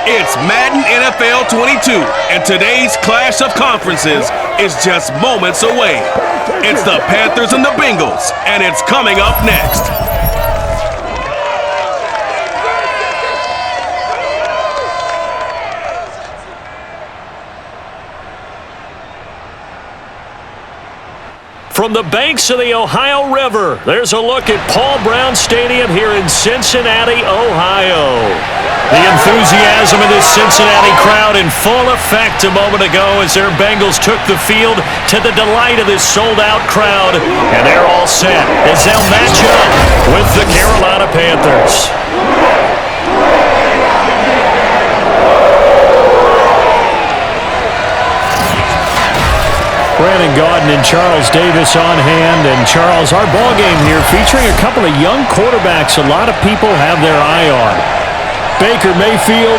It's Madden NFL 22, and today's clash of conferences is just moments away. It's the Panthers and the Bengals, and it's coming up next. From the banks of the Ohio River, there's a look at Paul Brown Stadium here in Cincinnati, Ohio. The enthusiasm of this Cincinnati crowd in full effect a moment ago as their Bengals took the field to the delight of this sold-out crowd. And they're all set as they'll match up with the Carolina Panthers. Brandon Gaudin and Charles Davis on hand. And Charles, our ball game here featuring a couple of young quarterbacks a lot of people have their eye on. Baker Mayfield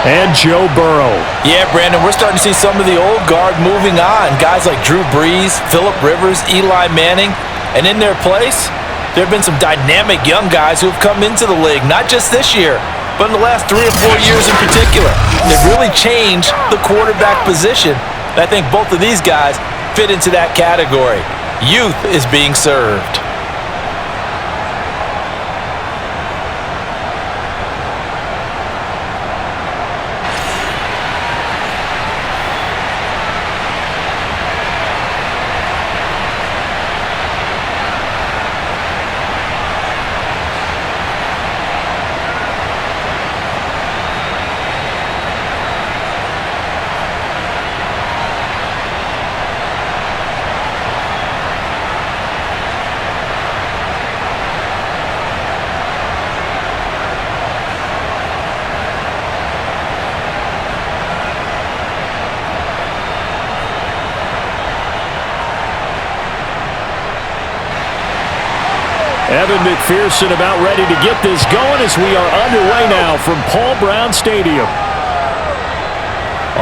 and Joe Burrow. Yeah, Brandon, we're starting to see some of the old guard moving on. Guys like Drew Brees, Phillip Rivers, Eli Manning. And in their place, there have been some dynamic young guys who have come into the league, not just this year, but in the last 3 or 4 years in particular. They've really changed the quarterback position. And I think both of these guys fit into that category. Youth is being served. Evan McPherson about ready to get this going as we are underway now from Paul Brown Stadium.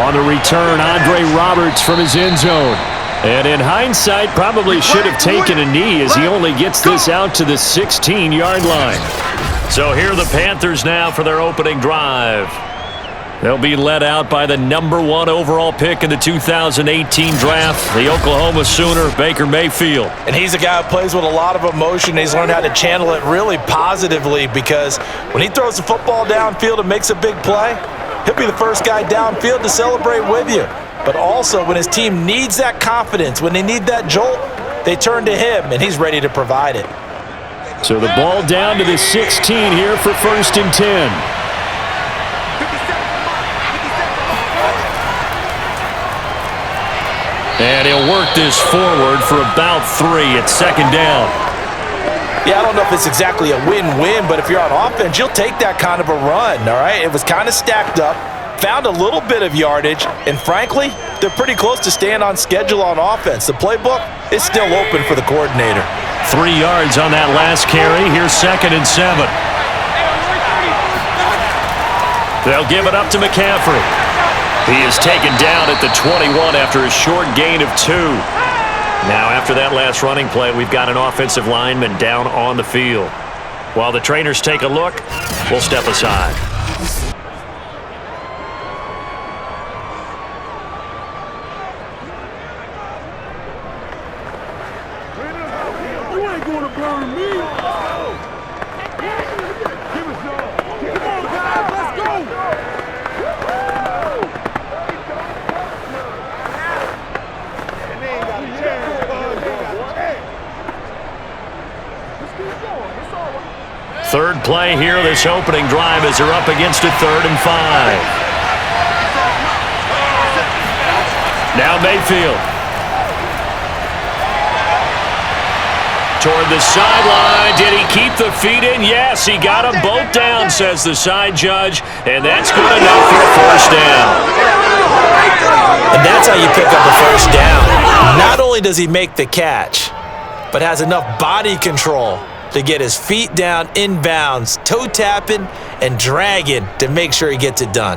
On the return, Andre Roberts from his end zone. And in hindsight, probably should have taken a knee as he only gets this out to the 16-yard line. So here are the Panthers now for their opening drive. They'll be led out by the #1 overall pick in the 2018 draft, the Oklahoma Sooner, Baker Mayfield. And he's a guy who plays with a lot of emotion. He's learned how to channel it really positively because when he throws the football downfield and makes a big play, he'll be the first guy downfield to celebrate with you. But also when his team needs that confidence, when they need that jolt, they turn to him, and he's ready to provide it. So the ball down to the 16 here for 1st and 10. And he'll work this forward for about 3 at 2nd down. Yeah, I don't know if it's exactly a win-win, but if you're on offense, you'll take that kind of a run, all right? It was kind of stacked up, found a little bit of yardage, and frankly, they're pretty close to staying on schedule on offense. The playbook is still open for the coordinator. 3 yards on that last carry. Here's 2nd and 7. They'll give it up to McCaffrey. He is taken down at the 21 after a short gain of 2. Now, after that last running play, we've got an offensive lineman down on the field. While the trainers take a look, we'll step aside. You ain't going to burn me. Give us some. Come on, guys, let's go. Third play here, this opening drive as they're up against a 3rd and 5. Now Mayfield. Toward the sideline. Did he keep the feet in? Yes, he got them both down, says the side judge. And that's good enough for a 1st down. And that's how you pick up a 1st down. Not only does he make the catch, but has enough body control to get his feet down inbounds, toe tapping and dragging to make sure he gets it done.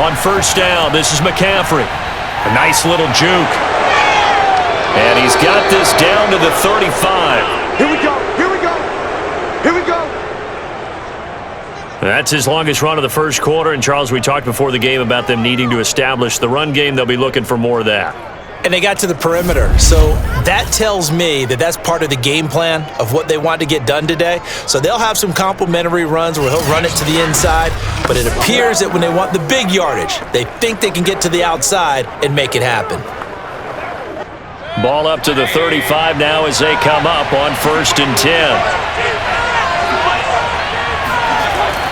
On first down, this is McCaffrey. A nice little juke. And he's got this down to the 35. Here we go. Here we go. Here we go. That's his longest run of the first quarter. And, Charles, we talked before the game about them needing to establish the run game. They'll be looking for more of that. And they got to the perimeter. So that tells me that that's part of the game plan of what they want to get done today. So they'll have some complimentary runs where he'll run it to the inside. But it appears that when they want the big yardage, they think they can get to the outside and make it happen. Ball up to the 35 now as they come up on 1st and 10.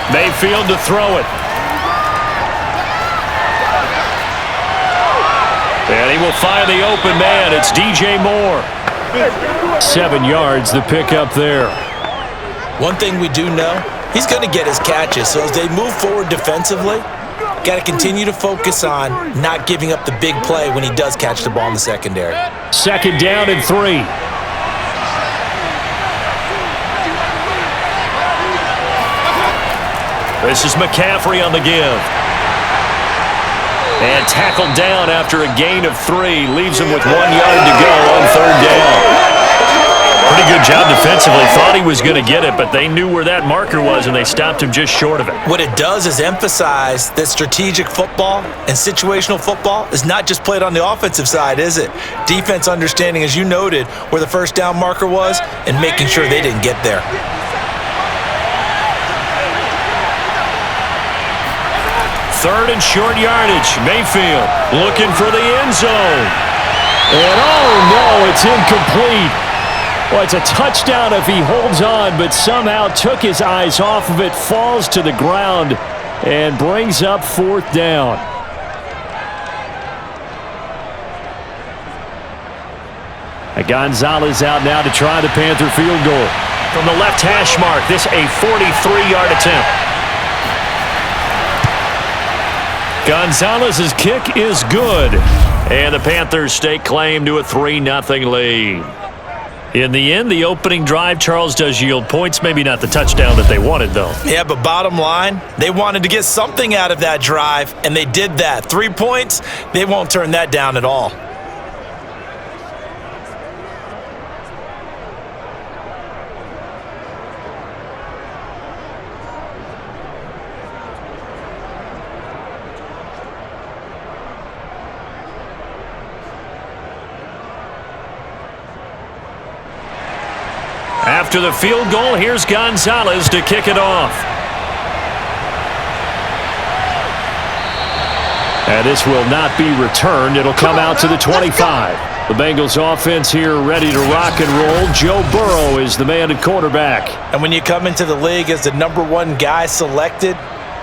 Mayfield to throw it. And he will find the open man. It's DJ Moore. 7 yards, the pickup there. One thing we do know, he's going to get his catches. So as they move forward defensively, got to continue to focus on not giving up the big play when he does catch the ball in the secondary. 2nd down and 3. This is McCaffrey on the give. And tackled down after a gain of 3. Leaves him with 1 yard to go on 3rd down. Pretty good job defensively. Thought he was going to get it, but they knew where that marker was, and they stopped him just short of it. What it does is emphasize that strategic football and situational football is not just played on the offensive side, is it? Defense understanding, as you noted, where the first down marker was and making sure they didn't get there. Third and short yardage. Mayfield looking for the end zone. And oh no, it's incomplete. Well, it's a touchdown if he holds on, but somehow took his eyes off of it, falls to the ground, and brings up 4th down. Gonzalez out now to try the Panther field goal. From the left hash mark, this a 43-yard attempt. Gonzalez's kick is good, and the Panthers stake claim to a 3-0 lead. In the end, the opening drive, Charles, does yield points. Maybe not the touchdown that they wanted, though. Yeah, but bottom line, they wanted to get something out of that drive, and they did that. 3 points, they won't turn that down at all. After the field goal, here's Gonzalez to kick it off. And this will not be returned. It'll come out to the 25. The Bengals offense here ready to rock and roll. Joe Burrow is the man at quarterback. And when you come into the league as the #1 guy selected,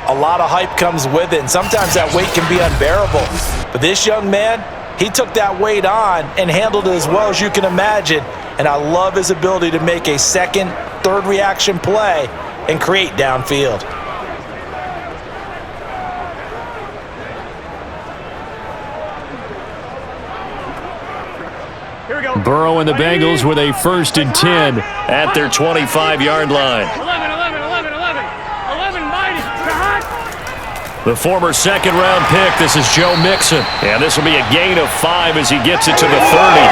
a lot of hype comes with it. And sometimes that weight can be unbearable. But this young man, he took that weight on and handled it as well as you can imagine. And I love his ability to make a second, third reaction play and create downfield. Burrow and the Bengals with a 1st and 10 at their 25-yard line. 11, mighty. The former 2nd-round pick, this is Joe Mixon. And this will be a gain of 5 as he gets it to the 30.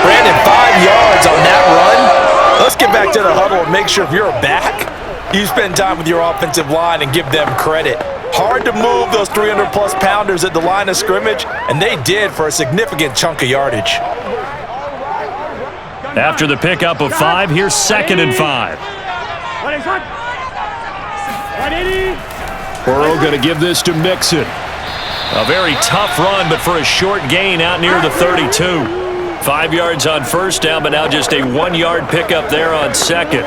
Brandon, 5 yards on that run. Let's get back to the huddle and make sure if you're a back, you spend time with your offensive line and give them credit. Hard to move those 300-plus pounders at the line of scrimmage, and they did for a significant chunk of yardage. After the pickup of 5, here's 2nd and 5. Burrow going to give this to Mixon. A very tough run, but for a short gain out near the 32. 5 yards on first down, but now just a 1-yard pickup there on 2nd.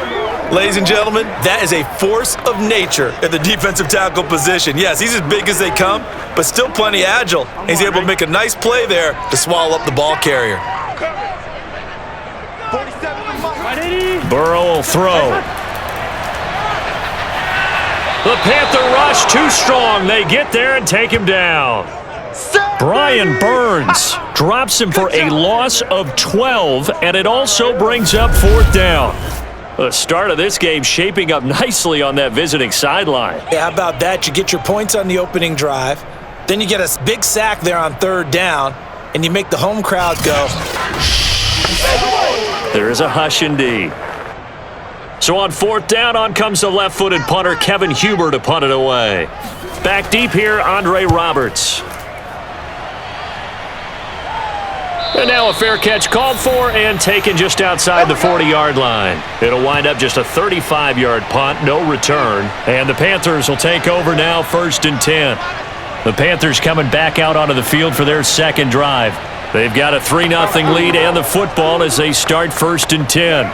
Ladies and gentlemen, that is a force of nature at the defensive tackle position. Yes, he's as big as they come, but still plenty agile. He's able to make a nice play there to swallow up the ball carrier. Burrow will throw. The Panther rush too strong. They get there and take him down. Brian Burns drops him for a loss of 12, and it also brings up 4th down. The start of this game shaping up nicely on that visiting sideline. Yeah, how about that? You get your points on the opening drive, then you get a big sack there on third down, and you make the home crowd go. There is a hush indeed. So on fourth down, on comes the left-footed punter, Kevin Huber, to punt it away. Back deep here, Andre Roberts. And now a fair catch called for and taken just outside the 40-yard line. It'll wind up just a 35-yard punt, no return. And the Panthers will take over now, 1st and 10. The Panthers coming back out onto the field for their second drive. They've got a 3-0 lead and the football as they start 1st and 10.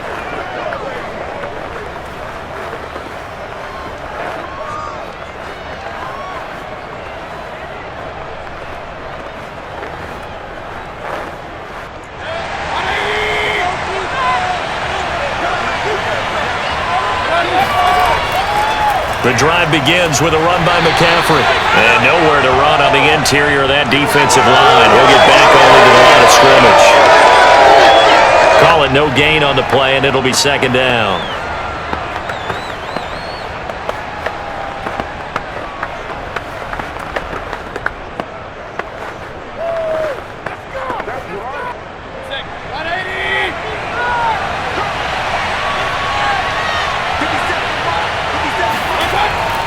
The drive begins with a run by McCaffrey. And nowhere to run on the interior of that defensive line. He'll get back only to the line of scrimmage. Call it no gain on the play, and it'll be 2nd down.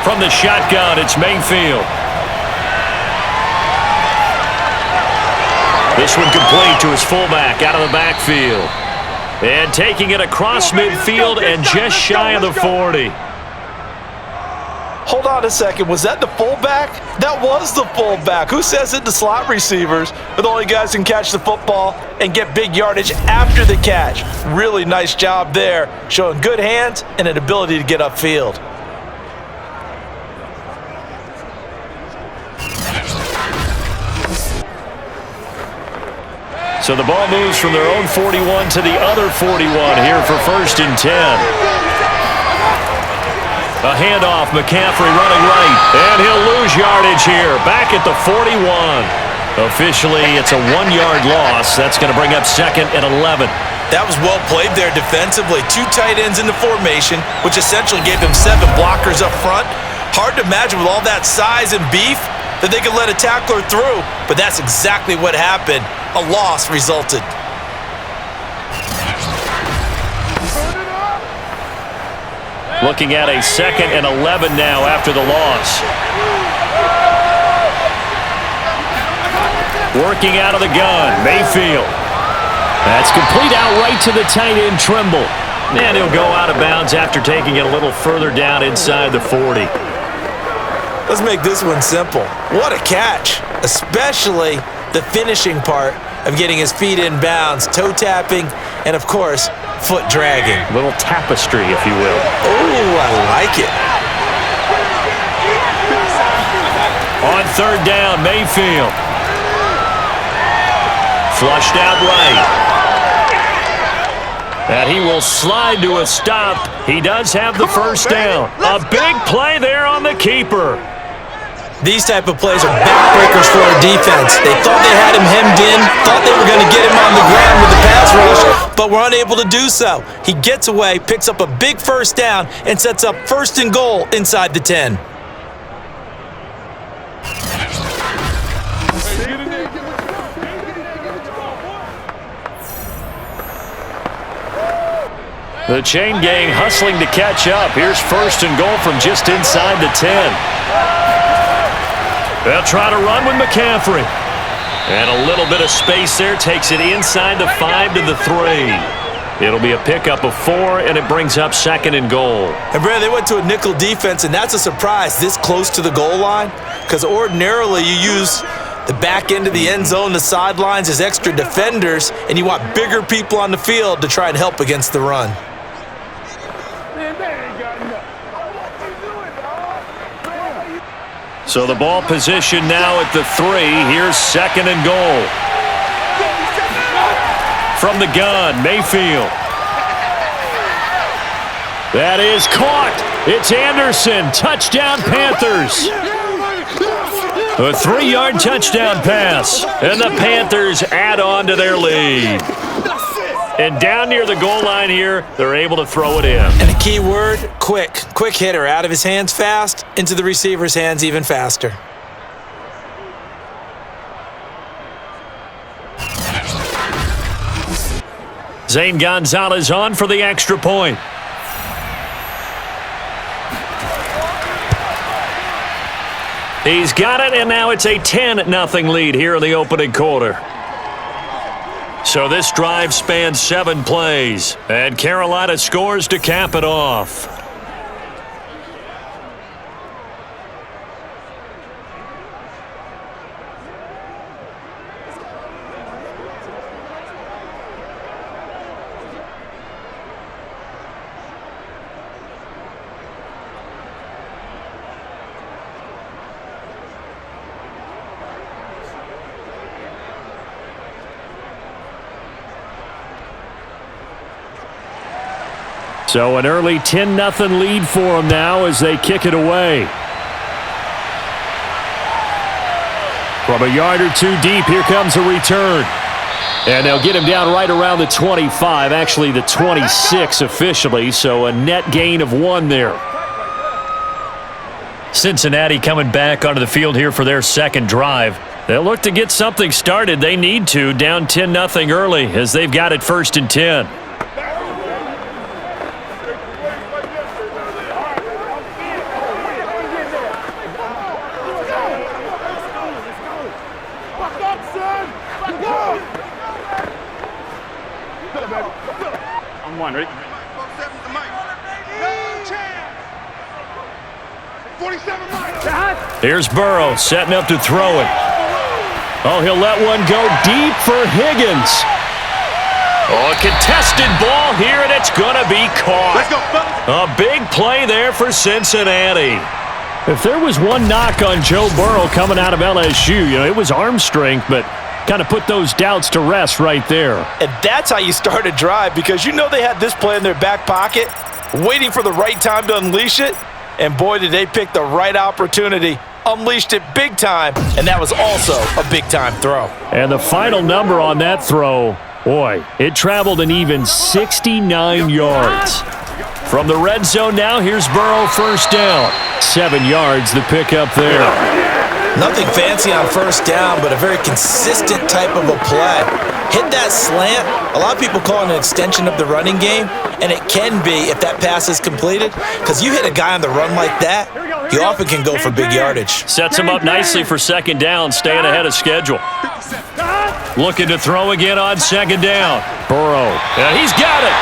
From the shotgun, it's Mayfield. This one complete to his fullback out of the backfield. And taking it across midfield and just shy of the 40. Hold on a second. Was that the fullback? That was the fullback. Who says it? The slot receivers are the only guys who can catch the football and get big yardage after the catch. Really nice job there, showing good hands and an ability to get upfield. So the ball moves from their own 41 to the other 41 here for 1st and 10. A handoff, McCaffrey running right, and he'll lose yardage here, back at the 41. Officially, it's a 1-yard loss. That's going to bring up 2nd and 11. That was well played there defensively. 2 tight ends in the formation, which essentially gave them 7 blockers up front. Hard to imagine with all that size and beef that they could let a tackler through, but that's exactly what happened. A loss resulted. Looking at a 2nd and 11 now after the loss. Working out of the gun, Mayfield. That's complete out right to the tight end, Trimble. And he'll go out of bounds after taking it a little further down inside the 40. Let's make this one simple. What a catch, especially the finishing part of getting his feet in bounds, toe tapping, and of course, foot dragging. A little tapestry, if you will. Oh, I like it. On 3rd down, Mayfield. Flushed out right. And he will slide to a stop. He does have the 1st down. A big play there on the keeper. These type of plays are backbreakers for our defense. They thought they had him hemmed in, thought they were going to get him on the ground with the pass rush, but were unable to do so. He gets away, picks up a big 1st down, and sets up 1st and goal inside the 10. The chain gang hustling to catch up. Here's 1st and goal from just inside the 10. They'll try to run with McCaffrey. And a little bit of space there takes it inside the 5 to the 3. It'll be a pickup of 4, and it brings up 2nd and goal. And, Brad, they went to a nickel defense, and that's a surprise this close to the goal line, because ordinarily you use the back end of the end zone, the sidelines as extra defenders, and you want bigger people on the field to try and help against the run. So the ball position now at the 3. Here's 2nd and goal. From the gun, Mayfield. That is caught. It's Anderson. Touchdown, Panthers. A 3-yard touchdown pass. And the Panthers add on to their lead. And down near the goal line here, they're able to throw it in. And a key word, quick. Quick hitter. Out of his hands fast, into the receiver's hands even faster. Zane Gonzalez on for the extra point. He's got it, and now it's a 10-0 lead here in the opening quarter. So this drive spans 7 plays, and Carolina scores to cap it off. So an early 10-0 lead for them now as they kick it away. From a yard or two deep, here comes a return. And they'll get him down right around the 25, actually the 26 officially, so a net gain of 1 there. Cincinnati coming back onto the field here for their second drive. They'll look to get something started. They need to, down 10-0 early as they've got it 1st and 10. Ready? Here's Burrow setting up to throw it. Oh, he'll let one go deep for Higgins. Oh, a contested ball here, and it's going to be caught. Let's go, fellas. A big play there for Cincinnati. If there was one knock on Joe Burrow coming out of LSU, it was arm strength, but kind of put those doubts to rest right there. And that's how you start a drive, because they had this play in their back pocket, waiting for the right time to unleash it. And boy, did they pick the right opportunity. Unleashed it big time, and that was also a big-time throw. And the final number on that throw, boy, it traveled an even 69 yards. From the red zone now, here's Burrow, 1st down. 7 yards, the pickup there. Nothing fancy on 1st down, but a very consistent type of a play. Hit that slant. A lot of people call it an extension of the running game, and it can be if that pass is completed, because you hit a guy on the run like that, he often can go for big yardage. Sets him up nicely for 2nd down, staying ahead of schedule. Looking to throw again on 2nd down. Burrow, and he's got it.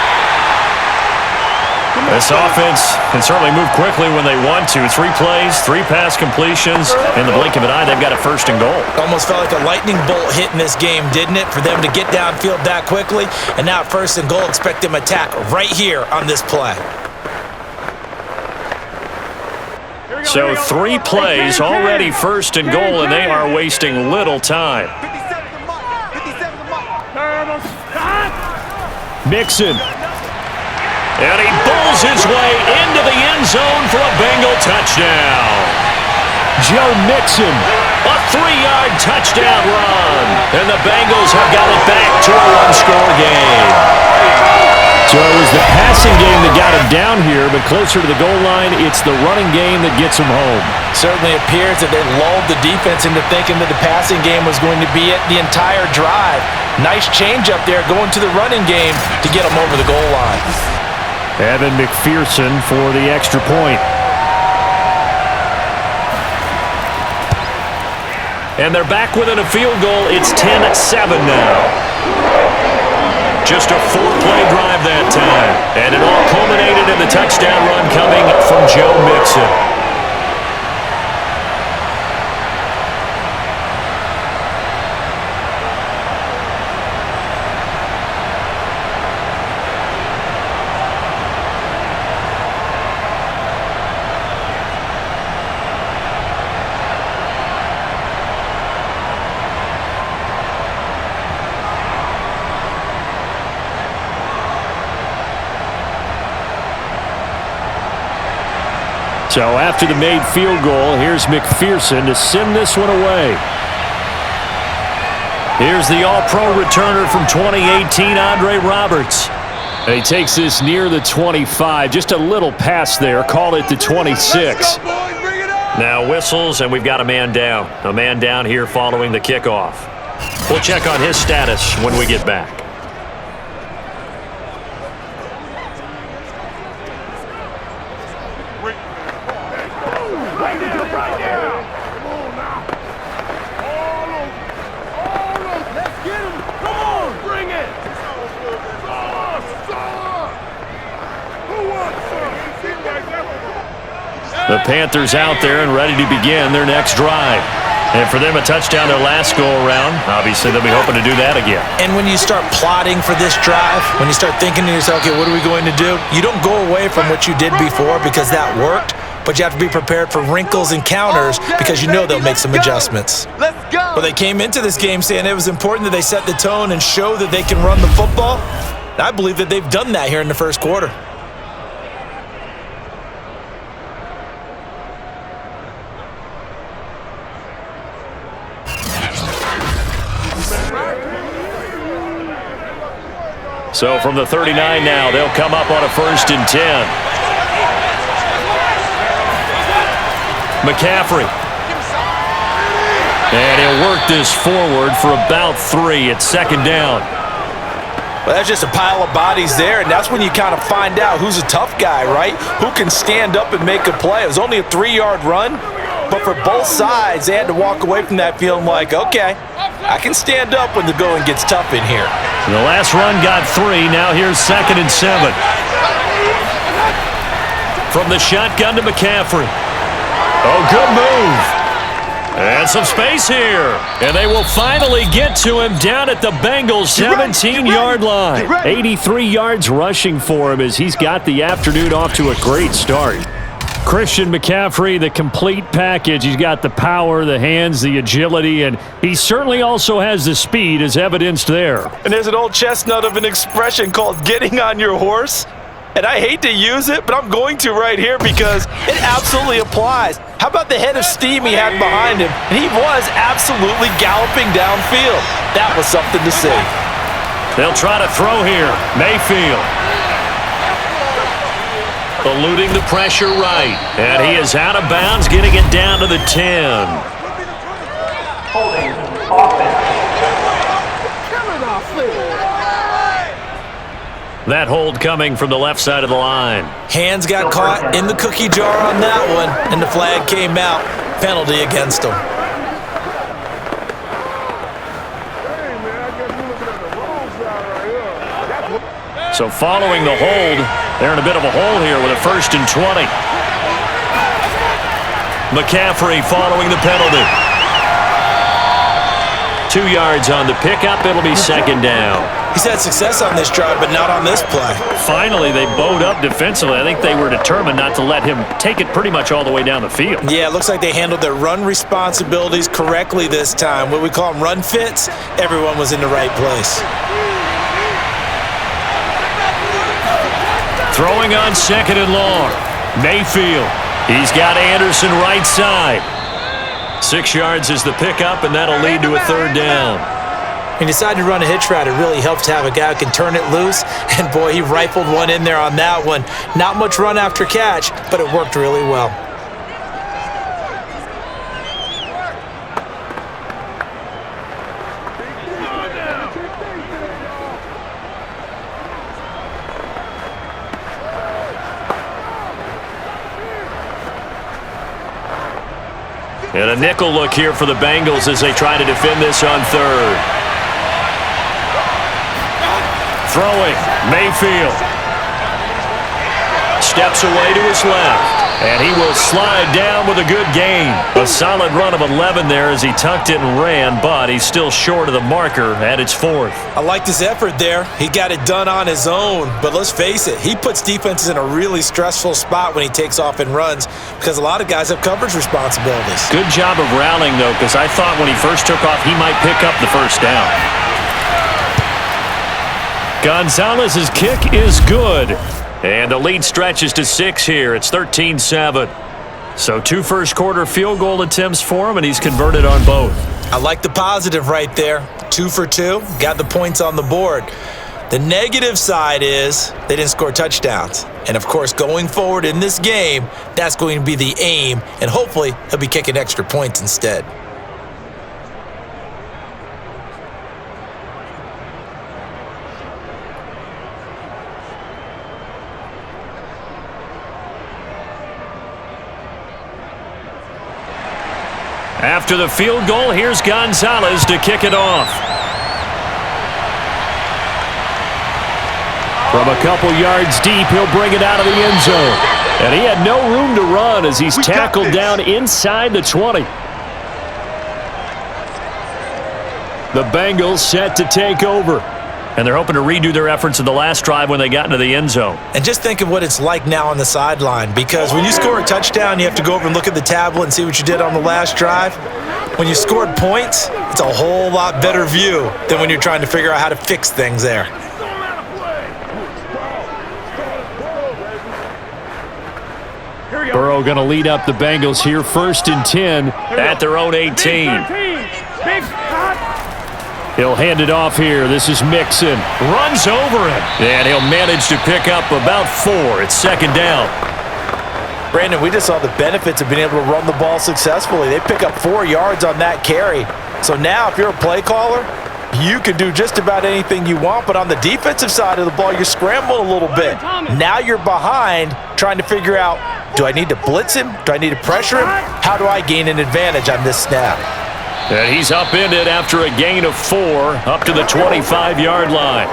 This offense can certainly move quickly when they want to. 3 plays, 3 pass completions. In the blink of an eye, they've got a 1st and goal. Almost felt like a lightning bolt hit in this game, didn't it? For them to get downfield that quickly. And now 1st and goal, expect them to attack right here on this play. So 3 plays, already 1st and goal, and they are wasting little time. Mixon. And he bowls his way into the end zone for a Bengal touchdown. Joe Mixon, a 3-yard touchdown run. And the Bengals have got it back to a 1-score game. So it was the passing game that got him down here, but closer to the goal line, it's the running game that gets him home. Certainly appears that they lulled the defense into thinking that the passing game was going to be it the entire drive. Nice change up there going to the running game to get them over the goal line. Evan McPherson for the extra point. And they're back within a field goal. It's 10-7 now. Just a 4-play drive that time. And it all culminated in the touchdown run coming from Joe Mixon. So after the made field goal, here's McPherson to send this one away. Here's the All-Pro returner from 2018, Andre Roberts. And he takes this near the 25, just a little pass there, call it the 26. Now whistles, and we've got a man down. A man down here following the kickoff. We'll check on his status when we get back. The Panthers out there and ready to begin their next drive. And for them, a touchdown their last go-around. Obviously, they'll be hoping to do that again. And when you start plotting for this drive, when you start thinking to yourself, okay, what are we going to do? You don't go away from what you did before because that worked, but you have to be prepared for wrinkles and counters because you know they'll make some adjustments. Let's go. Well, they came into this game saying it was important that they set the tone and show that they can run the football. And I believe that they've done that here in the first quarter. So from the 39 now, they'll come up on a 1st and 10. McCaffrey. And he'll work this forward for about 3 at 2nd down. Well, that's just a pile of bodies there, and that's when you kind of find out who's a tough guy, right? Who can stand up and make a play. It was only a 3-yard run, but for both sides, they had to walk away from that feeling like, okay, I can stand up when the going gets tough in here. The last run got 3. Now here's 2nd and 7. From the shotgun to McCaffrey. Oh, good move. And some space here. And they will finally get to him down at the Bengals' 17-yard line. 83 yards rushing for him as he's got the afternoon off to a great start. Christian McCaffrey, the complete package. He's got the power, the hands, the agility, and he certainly also has the speed as evidenced there. And there's an old chestnut of an expression called getting on your horse. And I hate to use it, but I'm going to right here because it absolutely applies. How about the head of steam he had behind him? And he was absolutely galloping downfield. That was something to see. They'll try to throw here. Mayfield. Eluding the pressure right. And he is out of bounds, getting it down to the 10. Holding offense. That hold coming from the left side of the line. Hands got caught in the cookie jar on that one, and the flag came out. Penalty against him. So following the hold, they're in a bit of a hole here with a 1st and 20. McCaffrey following the penalty. 2 yards on the pickup. It'll be 2nd down. He's had success on this drive, but not on this play. Finally, they bowed up defensively. I think they were determined not to let him take it pretty much all the way down the field. Yeah, it looks like they handled their run responsibilities correctly this time. What we call them run fits, everyone was in the right place. Throwing on 2nd and long. Mayfield. He's got Anderson right side. 6 yards is the pickup, and that'll lead to a 3rd down. He decided to run a hitch route. It really helps to have a guy who can turn it loose. And, boy, he rifled one in there on that one. Not much run after catch, but it worked really well. And a nickel look here for the Bengals as they try to defend this on 3rd. Throwing, Mayfield. Steps away to his left. And he will slide down with a good gain. A solid run of 11 there as he tucked it and ran, but he's still short of the marker at its 4th. I liked his effort there. He got it done on his own. But let's face it, he puts defenses in a really stressful spot when he takes off and runs because a lot of guys have coverage responsibilities. Good job of rallying, though, because I thought when he first took off, he might pick up the 1st down. Gonzalez's kick is good. And the lead stretches to 6 here. It's 13-7. So 2 first-quarter field goal attempts for him, and he's converted on both. I like the positive right there. 2 for 2, got the points on the board. The negative side is they didn't score touchdowns. And, of course, going forward in this game, that's going to be the aim, and hopefully he'll be kicking extra points instead. After the field goal, here's Gonzalez to kick it off. From a couple yards deep, he'll bring it out of the end zone. And he had no room to run as he's tackled down inside the 20. The Bengals set to take over. And they're hoping to redo their efforts in the last drive when they got into the end zone. And just think of what it's like now on the sideline, because when you score a touchdown, you have to go over and look at the tablet and see what you did on the last drive. When you scored points, it's a whole lot better view than when you're trying to figure out how to fix things there. Burrow going to lead up the Bengals here, 1st and 10 at their own 18. He'll hand it off here. This is Mixon. Runs over him. And he'll manage to pick up about 4. It's 2nd down. Brandon, we just saw the benefits of being able to run the ball successfully. They pick up 4 yards on that carry. So now if you're a play caller, you can do just about anything you want. But on the defensive side of the ball, you're scrambling a little bit. Now you're behind trying to figure out, do I need to blitz him? Do I need to pressure him? How do I gain an advantage on this snap? And he's upended after a gain of 4 up to the 25-yard line.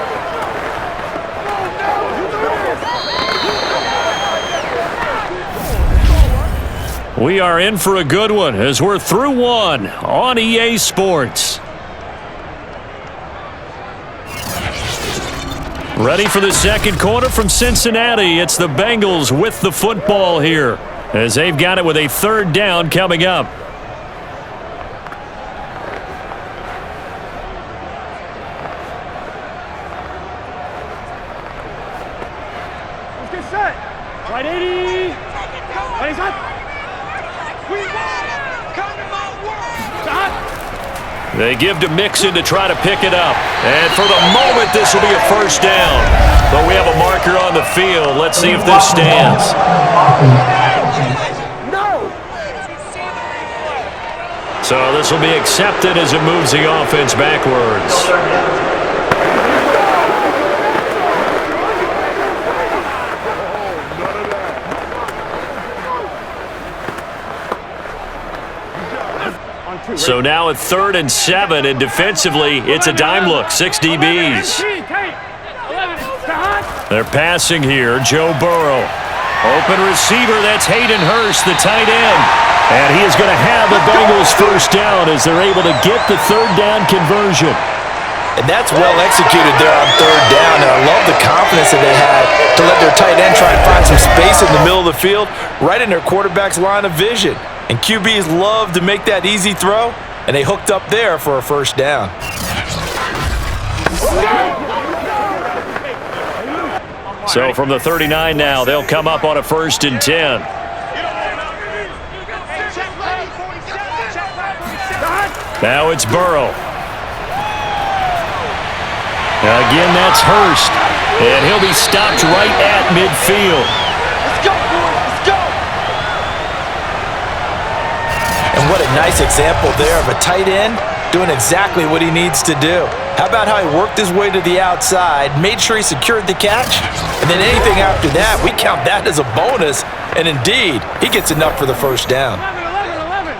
We are in for a good one as we're through one on EA Sports. Ready for the second quarter from Cincinnati. It's the Bengals with the football here as they've got it with a 3rd down coming up. Right 80. Right up. We won. Come to my world. They give to Mixon to try to pick it up. And for the moment, this will be a 1st down. But we have a marker on the field. Let's see if this stands. No. So this will be accepted as it moves the offense backwards. So now at 3rd and 7, and defensively, it's a dime look, 6 DBs. They're passing here, Joe Burrow. Open receiver, that's Hayden Hurst, the tight end. And he is going to have the Bengals 1st down as they're able to get the 3rd down conversion. And that's well executed there on 3rd down, and I love the confidence that they had to let their tight end try and find some space in the middle of the field, right in their quarterback's line of vision. And QBs love to make that easy throw, and they hooked up there for a 1st down. So from the 39 now, they'll come up on a 1st and 10. Now it's Burrow. Again, that's Hurst. And he'll be stopped right at midfield. Let's go, boys. Let's go. And what a nice example there of a tight end doing exactly what he needs to do. How about how he worked his way to the outside, made sure he secured the catch, and then anything after that, we count that as a bonus. And indeed, he gets enough for the 1st down. 11.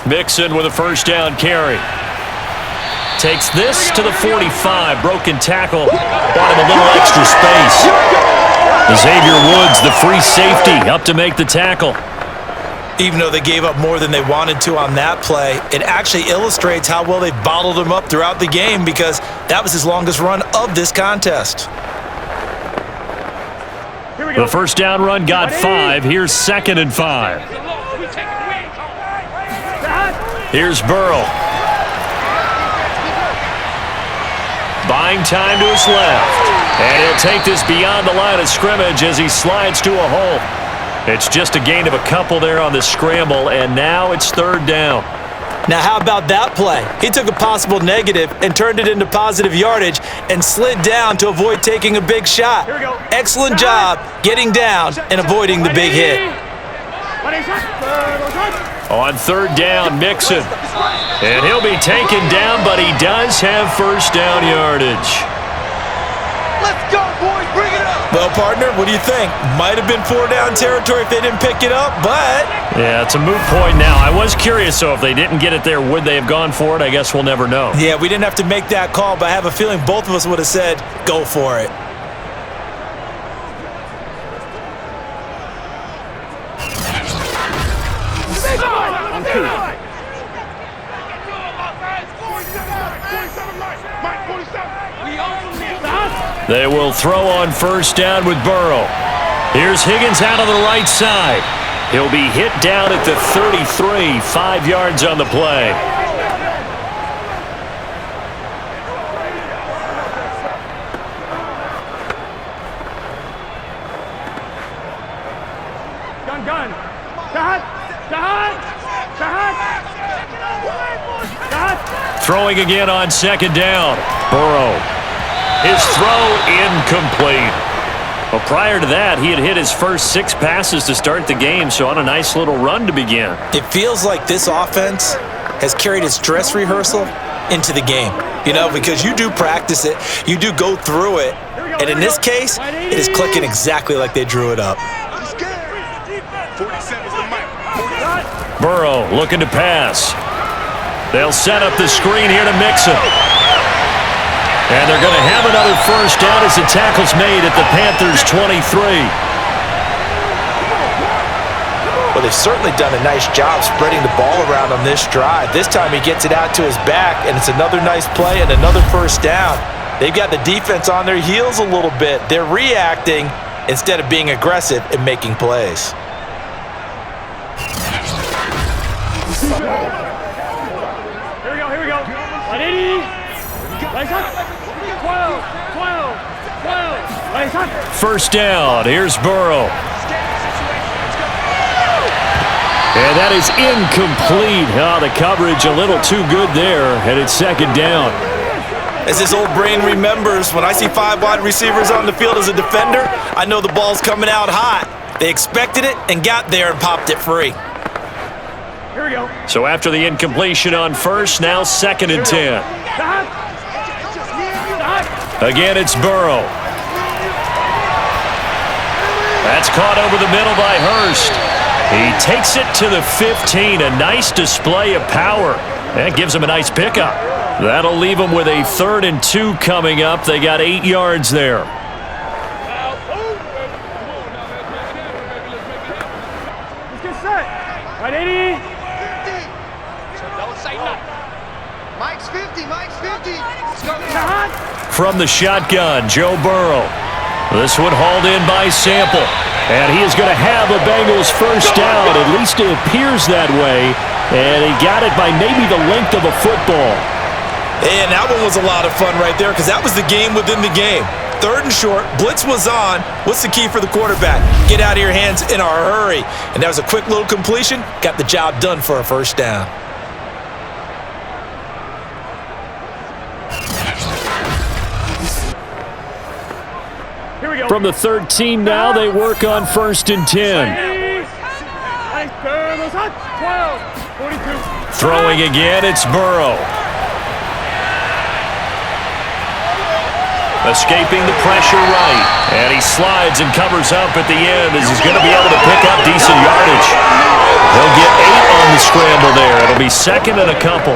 Mixon with a 1st down carry. Takes this to the 45. Broken tackle. Bought him a little extra space. Xavier Woods, the free safety, up to make the tackle. Even though they gave up more than they wanted to on that play, it actually illustrates how well they've bottled him up throughout the game, because that was his longest run of this contest. The 1st down run got 5. Here's 2nd and 5. Here's Burrow. Buying time to his left. And he'll take this beyond the line of scrimmage as he slides to a hole. It's just a gain of a couple there on the scramble, and now it's third down. Now, how about that play? He took a possible negative and turned it into positive yardage and slid down to avoid taking a big shot. Excellent job getting down and avoiding the big hit. On third down, Mixon. And he'll be taken down, but he does have first down yardage. Let's go, boys. Bring it up. Well, partner, what do you think? Might have been 4-down territory if they didn't pick it up, but... Yeah, it's a moot point now. I was curious, so if they didn't get it there, would they have gone for it? I guess we'll never know. Yeah, we didn't have to make that call, but I have a feeling both of us would have said, go for it. They will throw on first down with Burrow. Here's Higgins out on the right side. He'll be hit down at the 33, 5 yards on the play. Throwing again on second down. Burrow. His throw incomplete. Well, prior to that, he had hit his first 6 passes to start the game, so on a nice little run to begin. It feels like this offense has carried its dress rehearsal into the game. You know, because you do practice it, you do go through it, and in this case, it is clicking exactly like they drew it up. Burrow looking to pass. They'll set up the screen here to Mixon. And they're going to have another first down as the tackle's made at the Panthers' 23. Well, they've certainly done a nice job spreading the ball around on this drive. This time he gets it out to his back, and it's another nice play and another first down. They've got the defense on their heels a little bit. They're reacting instead of being aggressive and making plays. Here we go. 180. 12. First down. Here's Burrow. And that is incomplete. Oh, the coverage a little too good there, and it's second down. As his old brain remembers, when I see 5 wide receivers on the field as a defender, I know the ball's coming out hot. They expected it and got there and popped it free. Here we go. So after the incompletion on first, now second and 10. Again, it's Burrow. That's caught over the middle by Hurst. He takes it to the 15. A nice display of power. That gives him a nice pickup. That'll leave him with a 3rd and 2 coming up. They got 8 yards there. Let's get set. 180. Don't say nothing. Mike's 50. Let's go. From the shotgun, Joe Burrow. This one hauled in by Sample. And he is going to have a Bengals first down. At least it appears that way. And he got it by maybe the length of a football. And that one was a lot of fun right there because that was the game within the game. 3rd and short, blitz was on. What's the key for the quarterback? Get out of your hands in a hurry. And that was a quick little completion. Got the job done for a first down. From the 13 now, they work on 1st and 10. Throwing again, it's Burrow. Escaping the pressure right. And he slides and covers up at the end as he's going to be able to pick up decent yardage. He'll get 8 on the scramble there. It'll be 2nd and a couple.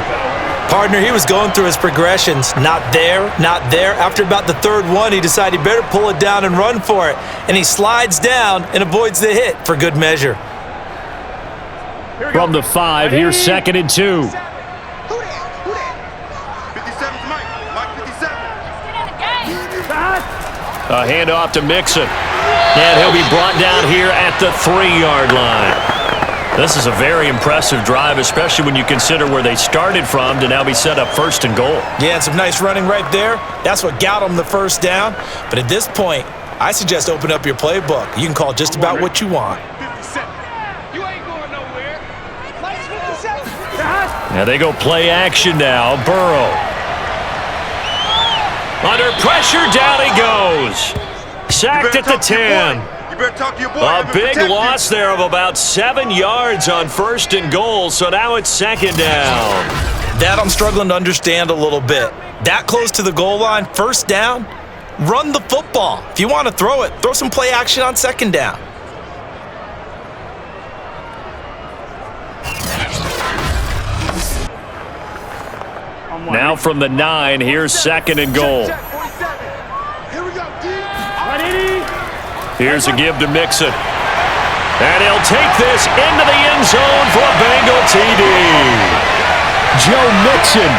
Partner, he was going through his progressions. Not there. After about the 3rd one, he decided he better pull it down and run for it. And he slides down and avoids the hit for good measure. From the 5, here's 2nd and 2. 57's Mike. Mike 57. A handoff to Mixon. And he'll be brought down here at the 3-yard line. This is a very impressive drive, especially when you consider where they started from to now be set up 1st and goal. Yeah, and some nice running right there. That's what got them the first down. But at this point, I suggest open up your playbook. You can call just about what you want. 57. And they go play action now. Burrow. Under pressure, down he goes. Sacked at the 10. You better talk to your boy. A big loss there of about 7 yards on 1st and goal, so now it's 2nd down. That I'm struggling to understand a little bit. That close to the goal line, 1st down, run the football. If you want to throw it, throw some play action on 2nd down. Now from the 9, here's 2nd and goal. Here we go, D. Here's a give to Mixon. And he'll take this into the end zone for a Bengal TD. Joe Mixon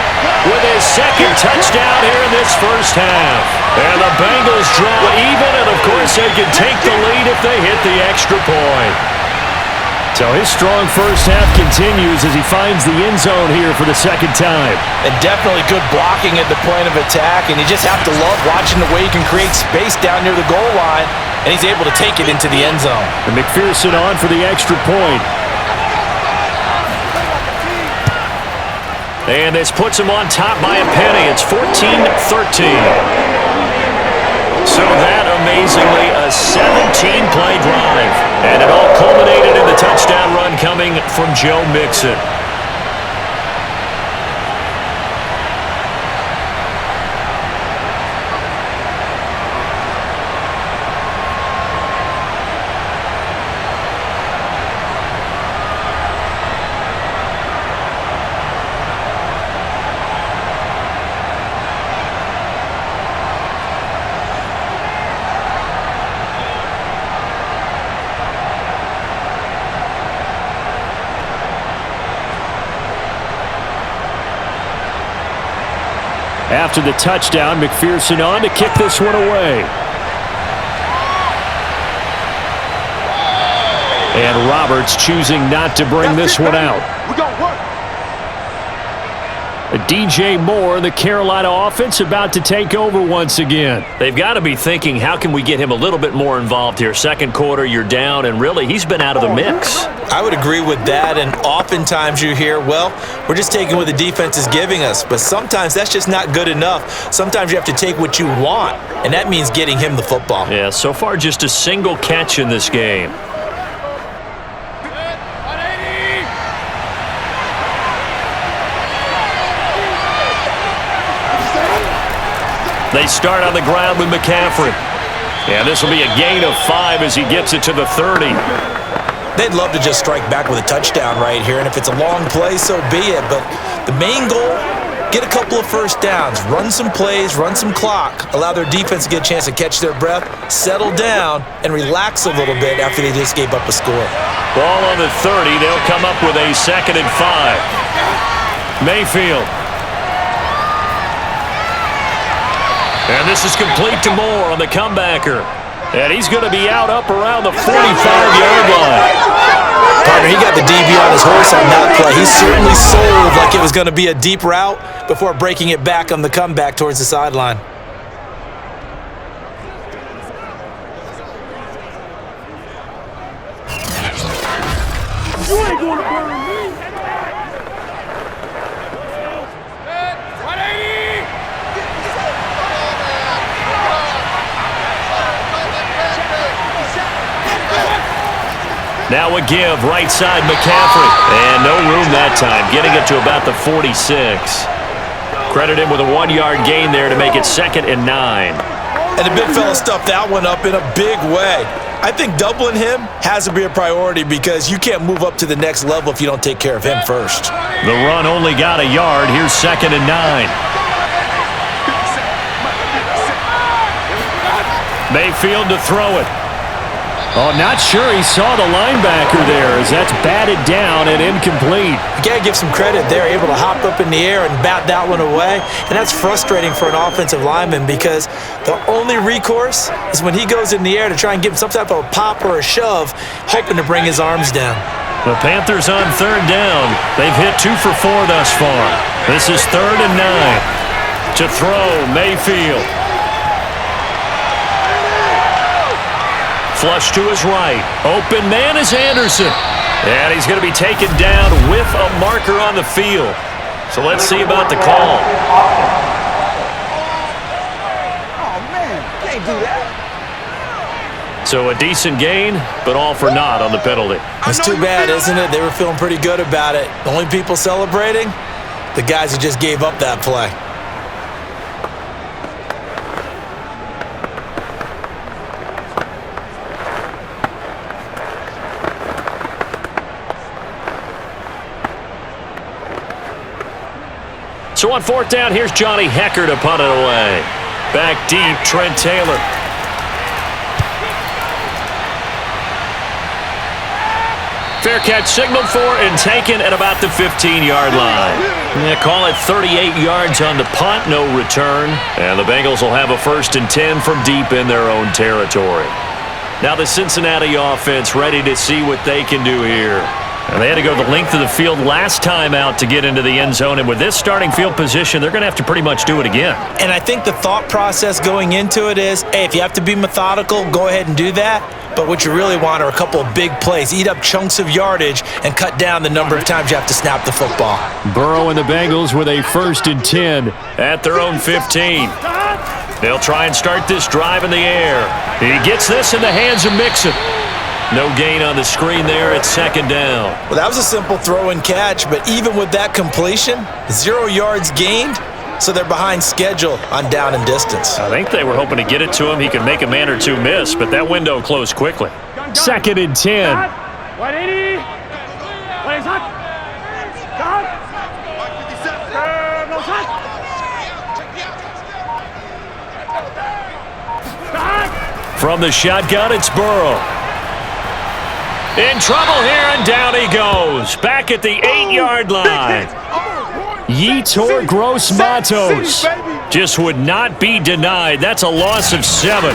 with his 2nd touchdown here in this 1st half. And the Bengals draw even, and of course they can take the lead if they hit the extra point. So his strong 1st half continues as he finds the end zone here for the 2nd time. And definitely good blocking at the point of attack, and you just have to love watching the way he can create space down near the goal line, and he's able to take it into the end zone. And McPherson on for the extra point. And this puts him on top by a penny. It's 14-13. So that, amazingly, a 17-play drive. And it all culminated in the touchdown run coming from Joe Mixon. After the touchdown, McPherson on to kick this one away. And Roberts choosing not to bring this one out. We got work. DJ Moore, the Carolina offense, about to take over once again. They've got to be thinking, how can we get him a little bit more involved here? 2nd quarter, you're down, and really, he's been out of the mix. I would agree with that, and oftentimes you hear, well, we're just taking what the defense is giving us, but sometimes that's just not good enough. Sometimes you have to take what you want, and that means getting him the football. Yeah, so far just a single catch in this game. They start on the ground with McCaffrey. And this will be a gain of 5 as he gets it to the 30. They'd love to just strike back with a touchdown right here, and if it's a long play, so be it. But the main goal, get a couple of 1st downs, run some plays, run some clock, allow their defense to get a chance to catch their breath, settle down, and relax a little bit after they just gave up a score. Ball on the 30. They'll come up with a 2nd and 5. Mayfield. And this is complete to Moore on the comebacker. And he's going to be out up around the 45-yard line. Partner, he got the DB on his horse on that play. He certainly sold like it was going to be a deep route before breaking it back on the comeback towards the sideline. You ain't going to burn me. Now a give, right side McCaffrey. And no room that time, getting it to about the 46. Credit him with a 1-yard gain there to make it 2nd and 9. And the big fella stuffed that one up in a big way. I think doubling him has to be a priority because you can't move up to the next level if you don't take care of him first. The run only got a yard. Here's 2nd and 9. Mayfield to throw it. Oh, not sure he saw the linebacker there as that's batted down and incomplete. You got to give some credit there, able to hop up in the air and bat that one away. And that's frustrating for an offensive lineman because the only recourse is when he goes in the air to try and give him some type of a pop or a shove, hoping to bring his arms down. The Panthers on 3rd down. They've hit 2 for 4 thus far. This is 3rd and 9. To throw, Mayfield. Flush to his right. Open man is Anderson. And he's going to be taken down with a marker on the field. So let's see about the call. Oh, man, can't do that. So a decent gain, but all for naught on the penalty. It's too bad, isn't it? They were feeling pretty good about it. The only people celebrating, the guys who just gave up that play. So on fourth down, here's Johnny Hecker to punt it away. Back deep, Trent Taylor. Fair catch signaled for and taken at about the 15-yard line. Yeah, call it 38 yards on the punt, no return. And the Bengals will have a 1st and 10 from deep in their own territory. Now the Cincinnati offense ready to see what they can do here. And they had to go the length of the field last time out to get into the end zone. And with this starting field position, they're going to have to pretty much do it again. And I think the thought process going into it is, hey, if you have to be methodical, go ahead and do that. But what you really want are a couple of big plays. Eat up chunks of yardage and cut down the number of times you have to snap the football. Burrow and the Bengals with a 1st and 10 at their own 15. They'll try and start this drive in the air. He gets this in the hands of Mixon. No gain on the screen there at 2nd down. Well, that was a simple throw and catch, but even with that completion, 0 yards gained, so they're behind schedule on down and distance. I think they were hoping to get it to him. He could make a man or two miss, but that window closed quickly. 2nd and 10. 180. Plays hot. Stop. No shot. Stop. From the shotgun, it's Burrow. In trouble here, and down he goes. Back at the 8-yard line. Yetur Gross Matos just would not be denied. That's a loss of 7.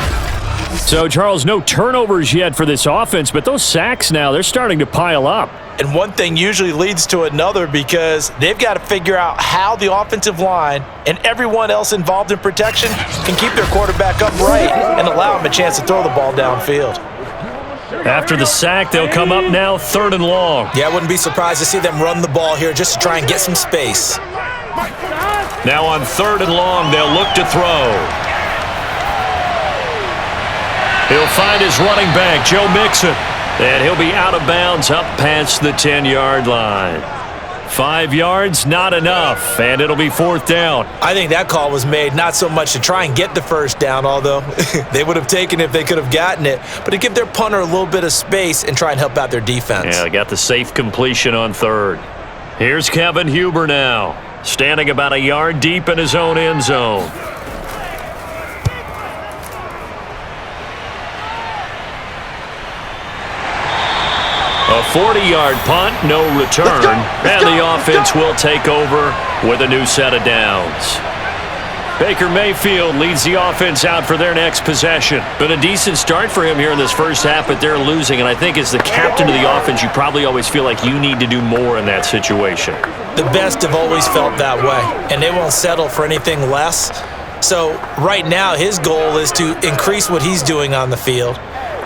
So, Charles, no turnovers yet for this offense, but those sacks now, they're starting to pile up. And one thing usually leads to another because they've got to figure out how the offensive line and everyone else involved in protection can keep their quarterback upright and allow him a chance to throw the ball downfield. After the sack, they'll come up now 3rd and long. Yeah, I wouldn't be surprised to see them run the ball here just to try and get some space. Now on 3rd and long, they'll look to throw. He'll find his running back, Joe Mixon, and he'll be out of bounds up past the 10-yard line. 5 yards, not enough, and it'll be 4th down. I think that call was made not so much to try and get the 1st down, although they would have taken it if they could have gotten it, but to give their punter a little bit of space and try and help out their defense. Yeah, they got the safe completion on 3rd. Here's Kevin Huber now, standing about a yard deep in his own end zone. A 40-yard punt, no return, and the offense will take over with a new set of downs. Baker Mayfield leads the offense out for their next possession. Been a decent start for him here in this first half, but they're losing, and I think as the captain of the offense, you probably always feel like you need to do more in that situation. The best have always felt that way, and they won't settle for anything less. So right now, his goal is to increase what he's doing on the field,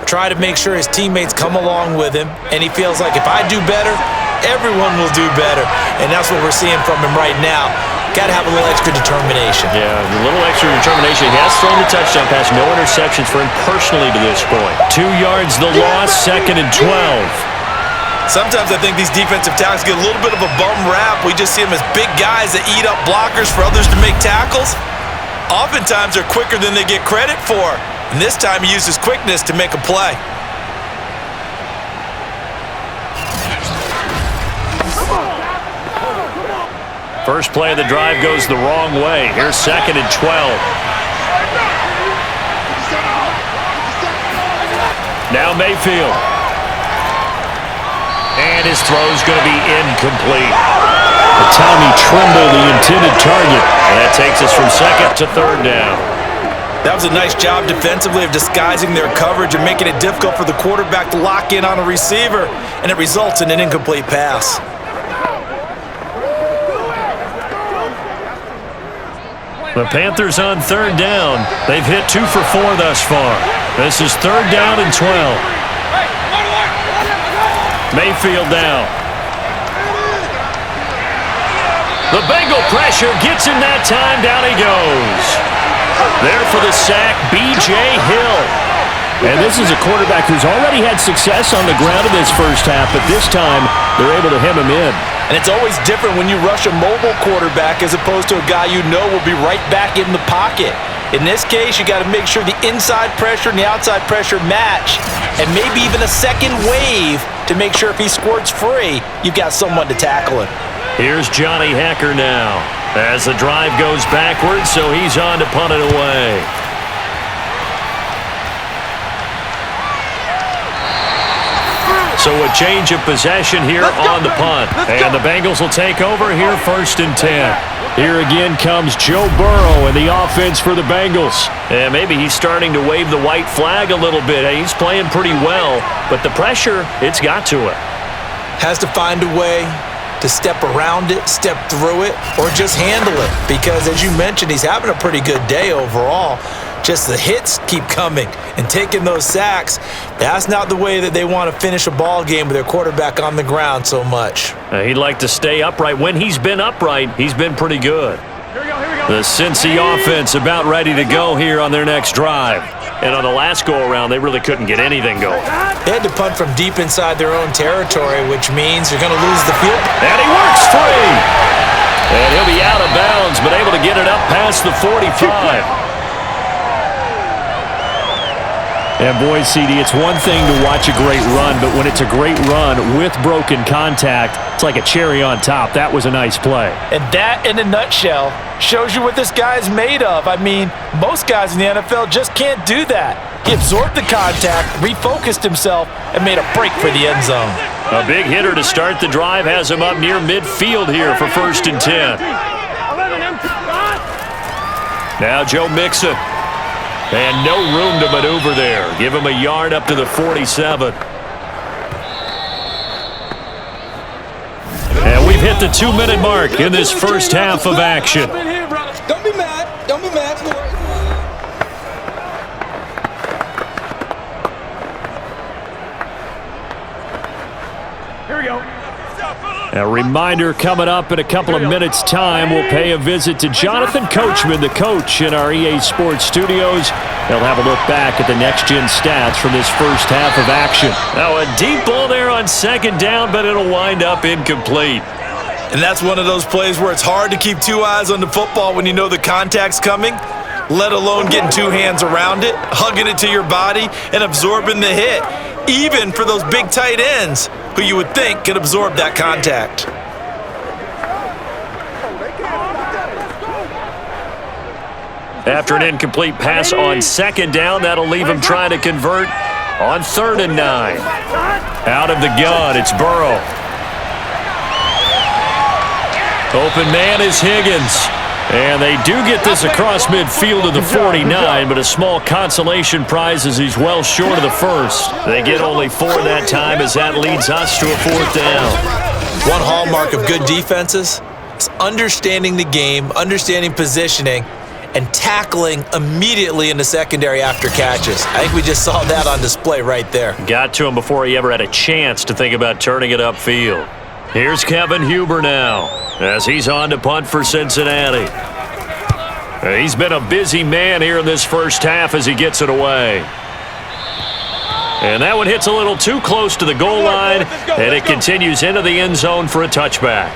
try to make sure his teammates come along with him, and he feels like if I do better, everyone will do better. And that's what we're seeing from him right now. Got to have a little extra determination. Yeah, a little extra determination. He has thrown the touchdown pass, no interceptions for him personally to this point. 2 yards the loss, 2nd and 12. Sometimes I think these defensive tackles get a little bit of a bum rap. We just see them as big guys that eat up blockers for others to make tackles. Oftentimes they're quicker than they get credit for. And this time he used his quickness to make a play. First play of the drive goes the wrong way. Here's 2nd and 12. Now Mayfield. And his throw's going to be incomplete. Tommy Tremble, the intended target. And that takes us from 2nd to 3rd down. That was a nice job defensively of disguising their coverage and making it difficult for the quarterback to lock in on a receiver, and it results in an incomplete pass. The Panthers on 3rd down. They've hit 2 for 4 thus far. This is 3rd down and 12. Mayfield now. The Bengal pressure gets him that time. Down he goes. There for the sack, B.J. Hill. And this is a quarterback who's already had success on the ground in this first half, but this time they're able to hem him in. And it's always different when you rush a mobile quarterback as opposed to a guy you know will be right back in the pocket. In this case, you got to make sure the inside pressure and the outside pressure match, and maybe even a second wave to make sure if he squirts free, you've got someone to tackle him. Here's Johnny Hecker now as the drive goes backwards, so he's on to punt it away. So a change of possession here on the punt. And the Bengals will take over here 1st and 10. Here again comes Joe Burrow and the offense for the Bengals. And maybe he's starting to wave the white flag a little bit. He's playing pretty well, but the pressure, it's got to it. Has to find a way to step around it, step through it, or just handle it. Because as you mentioned, he's having a pretty good day overall. Just the hits keep coming and taking those sacks. That's not the way that they want to finish a ball game with their quarterback on the ground so much. He'd like to stay upright. When he's been upright, he's been pretty good. Here we go. The Cincy offense about ready to go here on their next drive. And on the last go-around, they really couldn't get anything going. They had to punt from deep inside their own territory, which means you're going to lose the field. And he works free. And he'll be out of bounds, but able to get it up past the 45. And boy, CD, it's one thing to watch a great run, but when it's a great run with broken contact, it's like a cherry on top. That was a nice play. And that, in a nutshell, shows you what this guy's made of. I mean, most guys in the NFL just can't do that. He absorbed the contact, refocused himself, and made a break for the end zone. A big hitter to start the drive has him up near midfield here for 1st and 10. Now Joe Mixon. And no room to maneuver there. Give him a yard up to the 47. And we've hit the 2-minute mark in this first half of action. Don't be mad. Don't be mad. Here we go. A reminder coming up in a couple of minutes' time, we'll pay a visit to Jonathan Coachman, the coach in our EA Sports studios. They'll have a look back at the next-gen stats from this first half of action. Now a deep ball there on 2nd down, but it'll wind up incomplete. And that's one of those plays where it's hard to keep two eyes on the football when you know the contact's coming, let alone getting two hands around it, hugging it to your body, and absorbing the hit, even for those big tight ends who you would think could absorb that contact. After an incomplete pass on 2nd down, that'll leave him trying to convert on 3rd and 9. Out of the gun, it's Burrow. Open man is Higgins. And they do get this across midfield to the 49, but a small consolation prize as he's well short of the first. They get only 4 that time as that leads us to a 4th down. One hallmark of good defenses is understanding the game, understanding positioning, and tackling immediately in the secondary after catches. I think we just saw that on display right there. Got to him before he ever had a chance to think about turning it upfield. Here's Kevin Huber now as he's on to punt for Cincinnati. He's been a busy man here in this first half as he gets it away. And that one hits a little too close to the goal line, and it continues into the end zone for a touchback.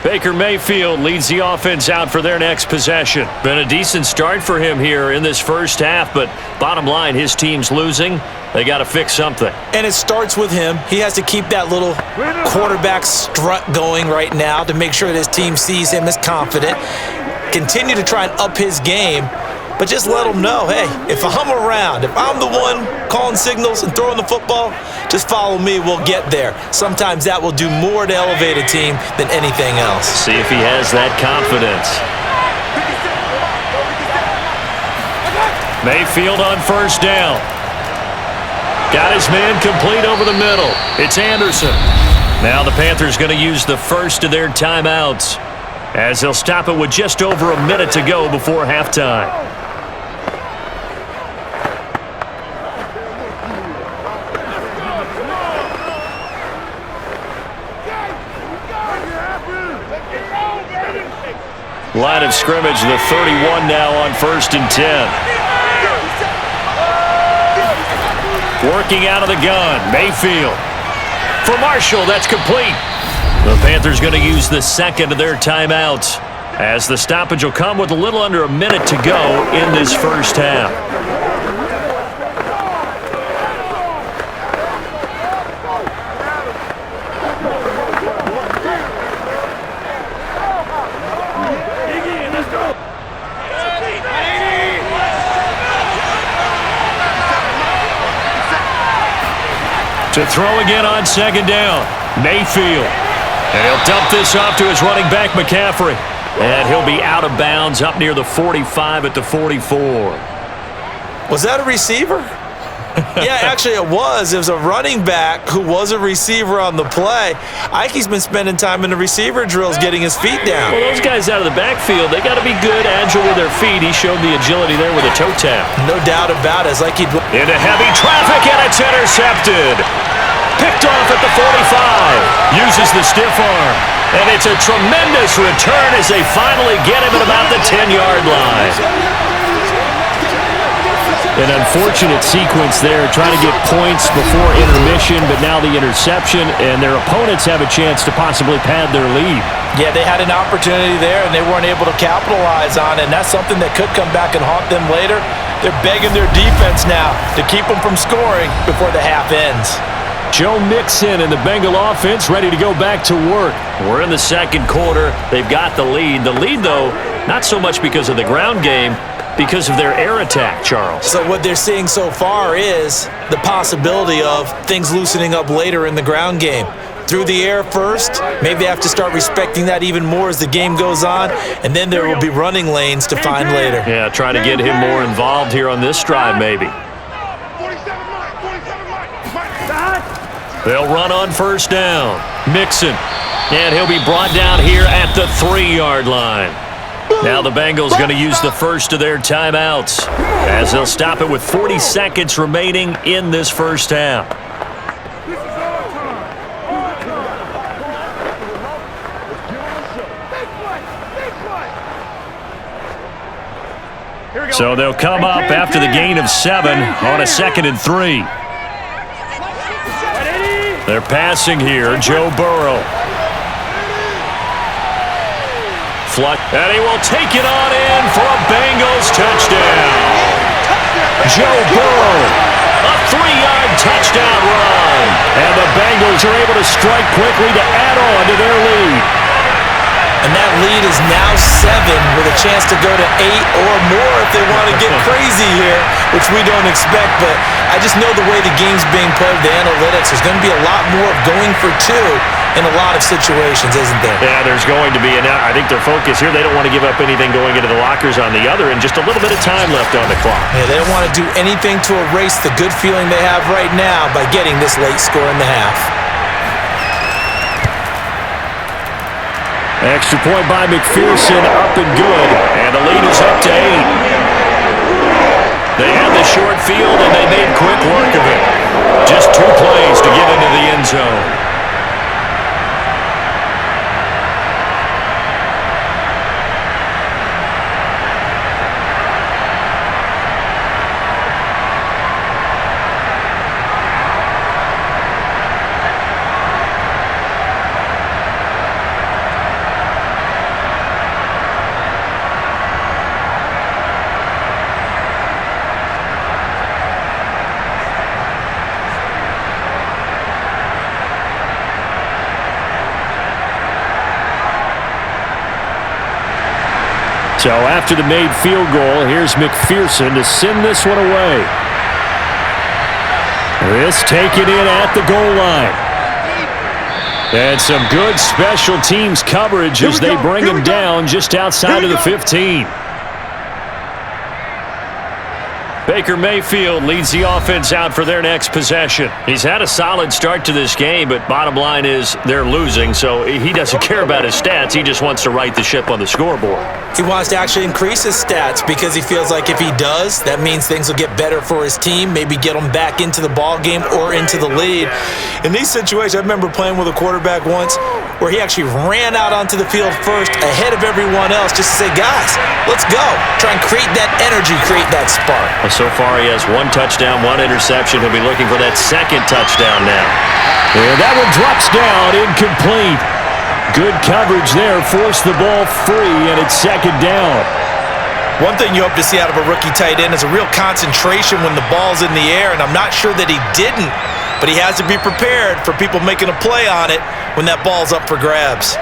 Baker Mayfield leads the offense out for their next possession. Been a decent start for him here in this first half, but bottom line, his team's losing. They got to fix something. And it starts with him. He has to keep that little quarterback strut going right now to make sure that his team sees him as confident. Continue to try and up his game, but just let him know, hey, if I'm around, if I'm the one calling signals and throwing the football, just follow me, we'll get there. Sometimes that will do more to elevate a team than anything else. See if he has that confidence. Mayfield on 1st down. Got his man complete over the middle. It's Anderson. Now the Panthers going to use the first of their timeouts as they'll stop it with just over a minute to go before halftime. Line of scrimmage, the 31 now on 1st and 10. Working out of the gun, Mayfield. For Marshall, that's complete. The Panthers going to use the second of their timeouts, as the stoppage will come with a little under a minute to go in this first half. To throw again on 2nd down, Mayfield. And he'll dump this off to his running back, McCaffrey. And he'll be out of bounds up near the 45 at the 44. Was that a receiver? Yeah, actually it was. It was a running back who was a receiver on the play. Ike's been spending time in the receiver drills getting his feet down. Well, those guys out of the backfield, they got to be good, agile with their feet. He showed the agility there with a toe tap. No doubt about it. It's like he'd... Into heavy traffic, and it's intercepted. Picked off at the 45. Uses the stiff arm. And it's a tremendous return as they finally get him at about the 10-yard line. An unfortunate sequence there, trying to get points before intermission, but now the interception, and their opponents have a chance to possibly pad their lead. Yeah, they had an opportunity there, and they weren't able to capitalize on it, and that's something that could come back and haunt them later. They're begging their defense now to keep them from scoring before the half ends. Joe Mixon and the Bengal offense ready to go back to work. We're in the second quarter. They've got the lead. The lead, though, not so much because of the ground game, because of their air attack, Charles. So what they're seeing so far is the possibility of things loosening up later in the ground game. Through the air first, maybe they have to start respecting that even more as the game goes on, and then there will be running lanes to find later. Yeah, trying to get him more involved here on this drive, maybe. 47 Mike. They'll run on 1st down. Mixon. And he'll be brought down here at the 3-yard line. Now the Bengals going to use the first of their timeouts, as they'll stop it with 40 seconds remaining in this first half. So they'll come up after the gain of 7 on a 2nd and 3. They're passing here, Joe Burrow. And he will take it on in for a Bengals touchdown. Joe Burrow, a 3-yard touchdown run. And the Bengals are able to strike quickly to add on to their lead. And that lead is now 7 with a chance to go to 8 or more if they want to get crazy here, which we don't expect. But I just know the way the game's being played, the analytics, there's going to be a lot more of going for 2 in a lot of situations, isn't there? Yeah, there's going to be. And I think their focus here, they don't want to give up anything going into the lockers on the other, and just a little bit of time left on the clock. Yeah, they don't want to do anything to erase the good feeling they have right now by getting this late score in the half. Extra point by McPherson, up and good, and the lead is up to 8. They had the short field, and they made quick work of it. Just 2 plays to get into the end zone. So after the made field goal, here's McPherson to send this one away. This taken in at the goal line. And some good special teams coverage as they bring him down just outside of the 15. Baker Mayfield leads the offense out for their next possession. He's had a solid start to this game, but bottom line is they're losing, so he doesn't care about his stats. He just wants to right the ship on the scoreboard. He wants to actually increase his stats because he feels like if he does, that means things will get better for his team, maybe get them back into the ball game or into the lead. In these situations, I remember playing with a quarterback once. where he actually ran out onto the field first ahead of everyone else just to say, guys, let's go. Try and create that energy, create that spark. Well, so far he has 1 touchdown, 1 interception. He'll be looking for that second touchdown now. And that one drops down, incomplete. Good coverage there, forced the ball free, and it's second down. One thing you hope to see out of a rookie tight end is a real concentration when the ball's in the air, and I'm not sure that he didn't, but he has to be prepared for people making a play on it when that ball's up for grabs.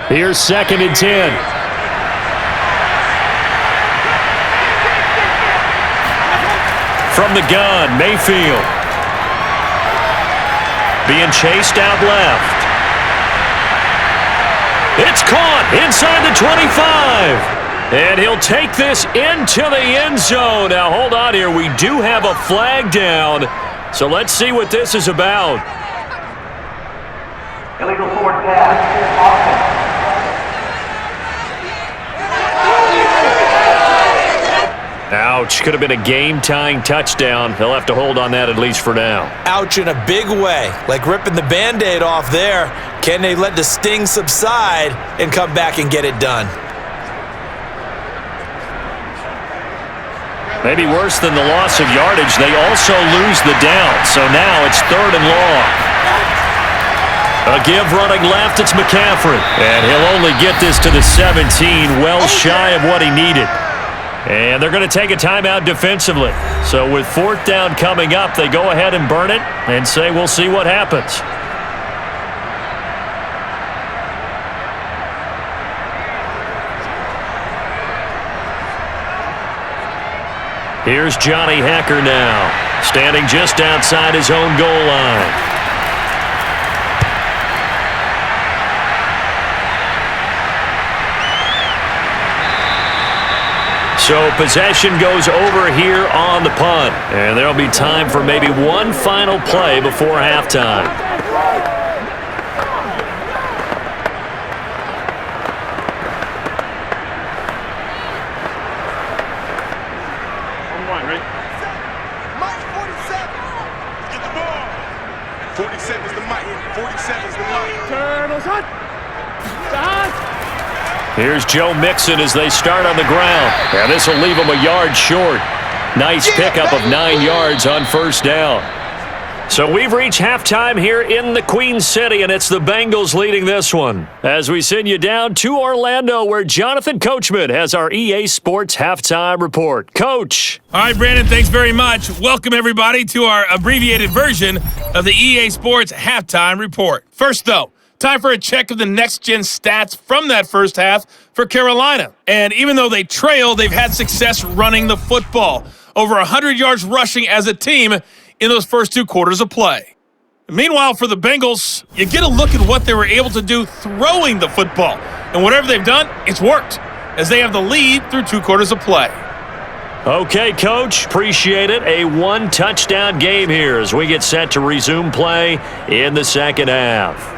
Here's 2nd and 10. From the gun, Mayfield. Being chased out left. It's caught inside the 25. And he'll take this into the end zone. Now, hold on here. We do have a flag down. So let's see what this is about. Illegal forward pass. Ouch. Could have been a game-tying touchdown. He'll have to hold on that at least for now. Ouch in a big way. Like ripping the Band-Aid off there. Can they let the sting subside and come back and get it done? Maybe worse than the loss of yardage, they also lose the down. So now it's 3rd and long. A give running left, it's McCaffrey. And he'll only get this to the 17, well shy of what he needed. And they're going to take a timeout defensively. So with 4th down coming up, they go ahead and burn it and say we'll see what happens. Here's Johnny Hacker now, standing just outside his own goal line. So possession goes over here on the punt. And there'll be time for maybe one final play before halftime. Mike 47. Get the ball. 47's the Mike. 47's the Mike. Turtles hot. Here's Joe Mixon as they start on the ground. And this will leave him a yard short. Nice pickup of 9 yards on 1st down. So we've reached halftime here in the Queen City, and it's the Bengals leading this one. As we send you down to Orlando, where Jonathan Coachman has our EA Sports Halftime Report. Coach. All right, Brandon, thanks very much. Welcome, everybody, to our abbreviated version of the EA Sports Halftime Report. First, though, time for a check of the next-gen stats from that first half for Carolina. And even though they trail, they've had success running the football. Over 100 yards rushing as a team in those first 2 quarters of play. Meanwhile, for the Bengals, you get a look at what they were able to do throwing the football. And whatever they've done, it's worked, as they have the lead through 2 quarters of play. Okay, Coach, appreciate it. A 1-touchdown game here as we get set to resume play in the second half.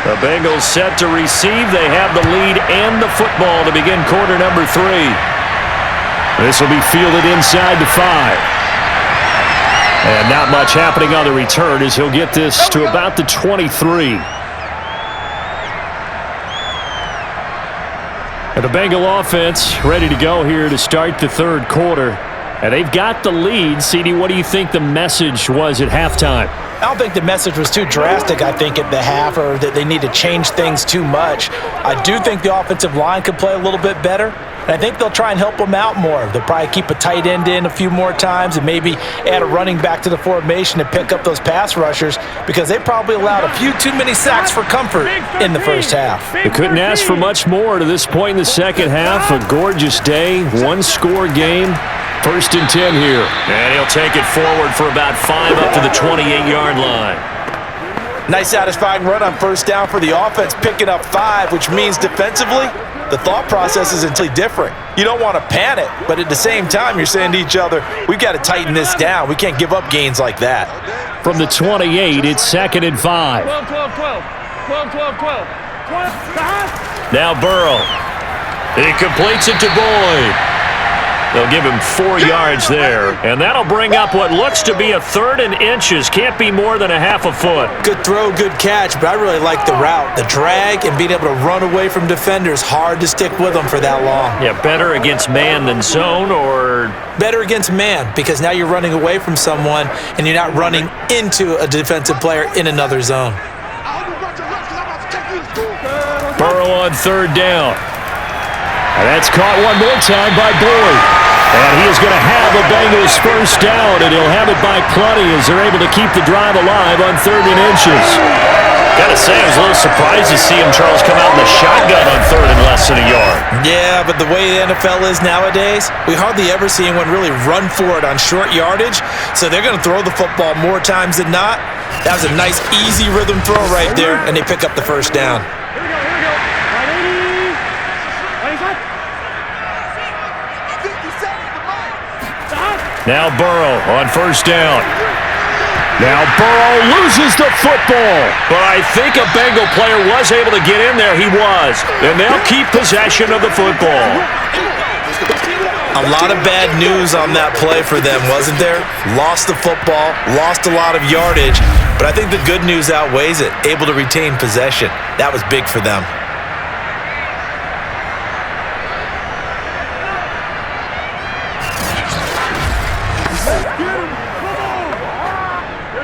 The Bengals set to receive. They have the lead and the football to begin quarter number 3. This will be fielded inside the 5. And not much happening on the return as he'll get this to about the 23. And the Bengal offense ready to go here to start the 3rd quarter. And they've got the lead. CD, what do you think the message was at halftime? I don't think the message was too drastic, I think, at the half, or that they need to change things too much. I do think the offensive line could play a little bit better. And I think they'll try and help them out more. They'll probably keep a tight end in a few more times and maybe add a running back to the formation to pick up those pass rushers because they probably allowed a few too many sacks for comfort in the first half. They couldn't ask for much more to this point in the second half. A gorgeous day, one-score game. 1st and 10 here. And he'll take it forward for about 5 up to the 28-yard line. Nice satisfying run on first down for the offense, picking up 5, which means defensively, the thought process is entirely different. You don't want to panic, but at the same time, you're saying to each other, we've got to tighten this down. We can't give up gains like that. From the 28, it's 2nd and 5. 12, 12, 12. 12, 12, 12. 12. Now Burrow. He completes it to Boyd. They'll give him 4 yards there. And that'll bring up what looks to be a 3rd and inches. Can't be more than a half a foot. Good throw, good catch, but I really like the route. The drag and being able to run away from defenders, hard to stick with them for that long. Yeah, better against man than zone, or better against man because now you're running away from someone and you're not running into a defensive player in another zone. Burrow on 3rd down. And that's caught one more time by Boyd. And he is going to have a Bengals first down, and he'll have it by plenty as they're able to keep the drive alive on 3rd and inches. Gotta say, I was a little surprised to see him, Charles, come out in the shotgun on 3rd and less than a yard. Yeah, but the way the NFL is nowadays, we hardly ever see anyone really run for it on short yardage, so they're going to throw the football more times than not. That was a nice, easy rhythm throw right there, and they pick up the first down. Now Burrow on 1st down. Now Burrow loses the football. But I think a Bengal player was able to get in there. He was. And they'll keep possession of the football. A lot of bad news on that play for them, wasn't there? Lost the football, lost a lot of yardage, but I think the good news outweighs it. Able to retain possession. That was big for them.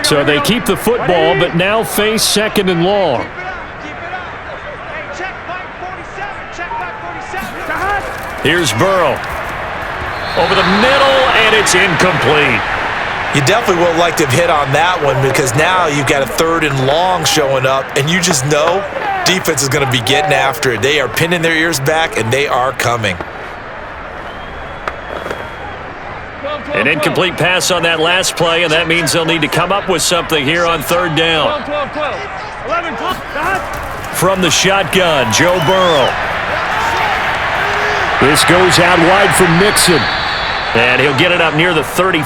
So they keep the football, but now face 2nd and long. Here's Burrow. Over the middle, and it's incomplete. You definitely would like to have hit on that one because now you've got a 3rd and long showing up, and you just know defense is going to be getting after it. They are pinning their ears back, and they are coming. An incomplete pass on that last play, and that means they'll need to come up with something here on 3rd down. 12, 12, 12. 11, 12. From the shotgun, Joe Burrow. This goes out wide from Mixon. And he'll get it up near the 35,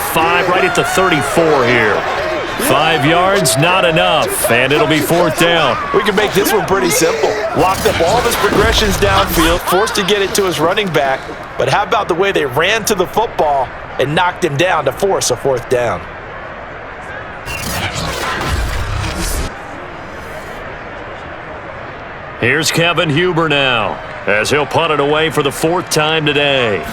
right at the 34 here. 5 yards, not enough, and it'll be 4th down. We can make this one pretty simple. Locked up all of his progressions downfield, forced to get it to his running back. But how about the way they ran to the football and knocked him down to force a 4th down? Here's Kevin Huber now, as he'll punt it away for the 4th time today.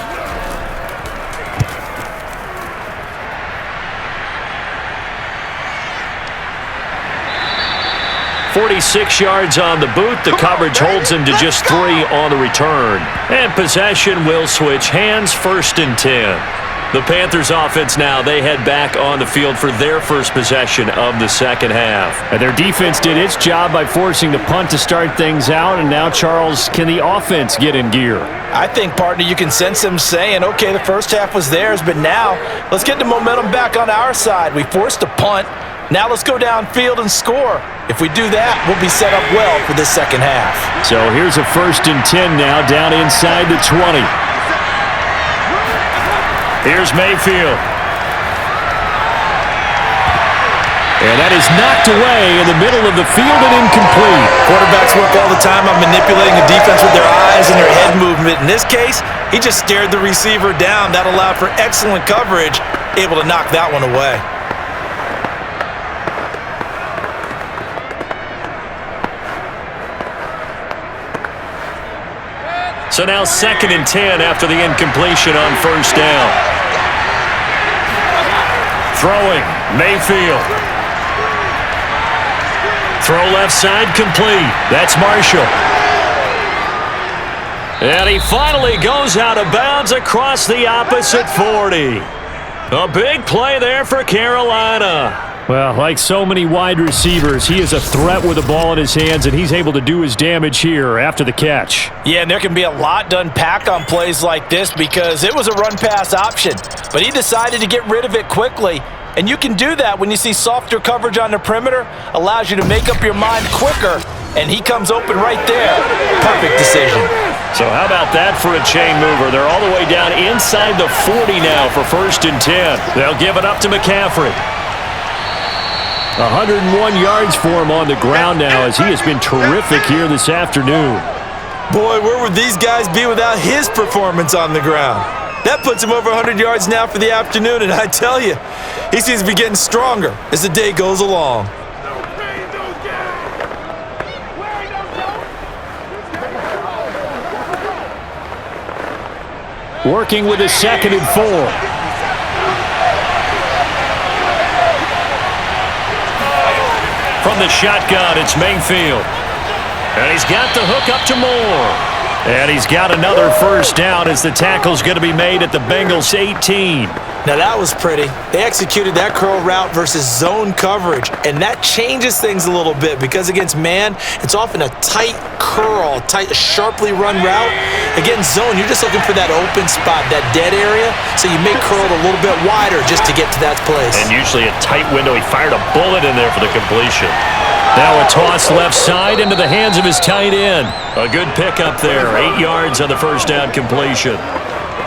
"46 yards on the boot. The coverage holds him to just 3 on the return. And possession will switch hands, 1st and 10. The Panthers offense now, they head back on the field for their first possession of the second half. And their defense did its job by forcing the punt to start things out. And now, Charles, can the offense get in gear? I think, partner, you can sense them saying, okay, the first half was theirs, but now let's get the momentum back on our side. We forced a punt. Now let's go downfield and score. If we do that, we'll be set up well for this second half. So here's a 1st and 10 now down inside the 20. Here's Mayfield. And that is knocked away in the middle of the field and incomplete. Quarterbacks work all the time on manipulating the defense with their eyes and their head movement. In this case, he just stared the receiver down. That allowed for excellent coverage, able to knock that one away. So now 2nd and 10 after the incompletion on 1st down. Throwing, Mayfield. Throw left side complete. That's Marshall. And he finally goes out of bounds across the opposite 40. A big play there for Carolina. Well, like so many wide receivers, he is a threat with the ball in his hands, and he's able to do his damage here after the catch. Yeah, and there can be a lot done pack on plays like this because it was a run-pass option. But he decided to get rid of it quickly. And you can do that when you see softer coverage on the perimeter. Allows you to make up your mind quicker. And he comes open right there. Perfect decision. So how about that for a chain mover? They're all the way down inside the 40 now for 1st and 10. They'll give it up to McCaffrey. 101 yards for him on the ground now as he has been terrific here this afternoon. Boy, where would these guys be without his performance on the ground? That puts him over 100 yards now for the afternoon, and I tell you, he seems to be getting stronger as the day goes along. Working with a 2nd and 4. From the shotgun, it's Mayfield. And he's got the hook up to Moore. And he's got another 1st down as the tackle's going to be made at the Bengals 18. Now that was pretty. They executed that curl route versus zone coverage, and that changes things a little bit because against man, it's often a tight curl, sharply run route. Against zone, you're just looking for that open spot, that dead area, so you may curl it a little bit wider just to get to that place. And usually a tight window. He fired a bullet in there for the completion. Now a toss left side into the hands of his tight end. A good pickup there. 8 yards on the 1st down completion.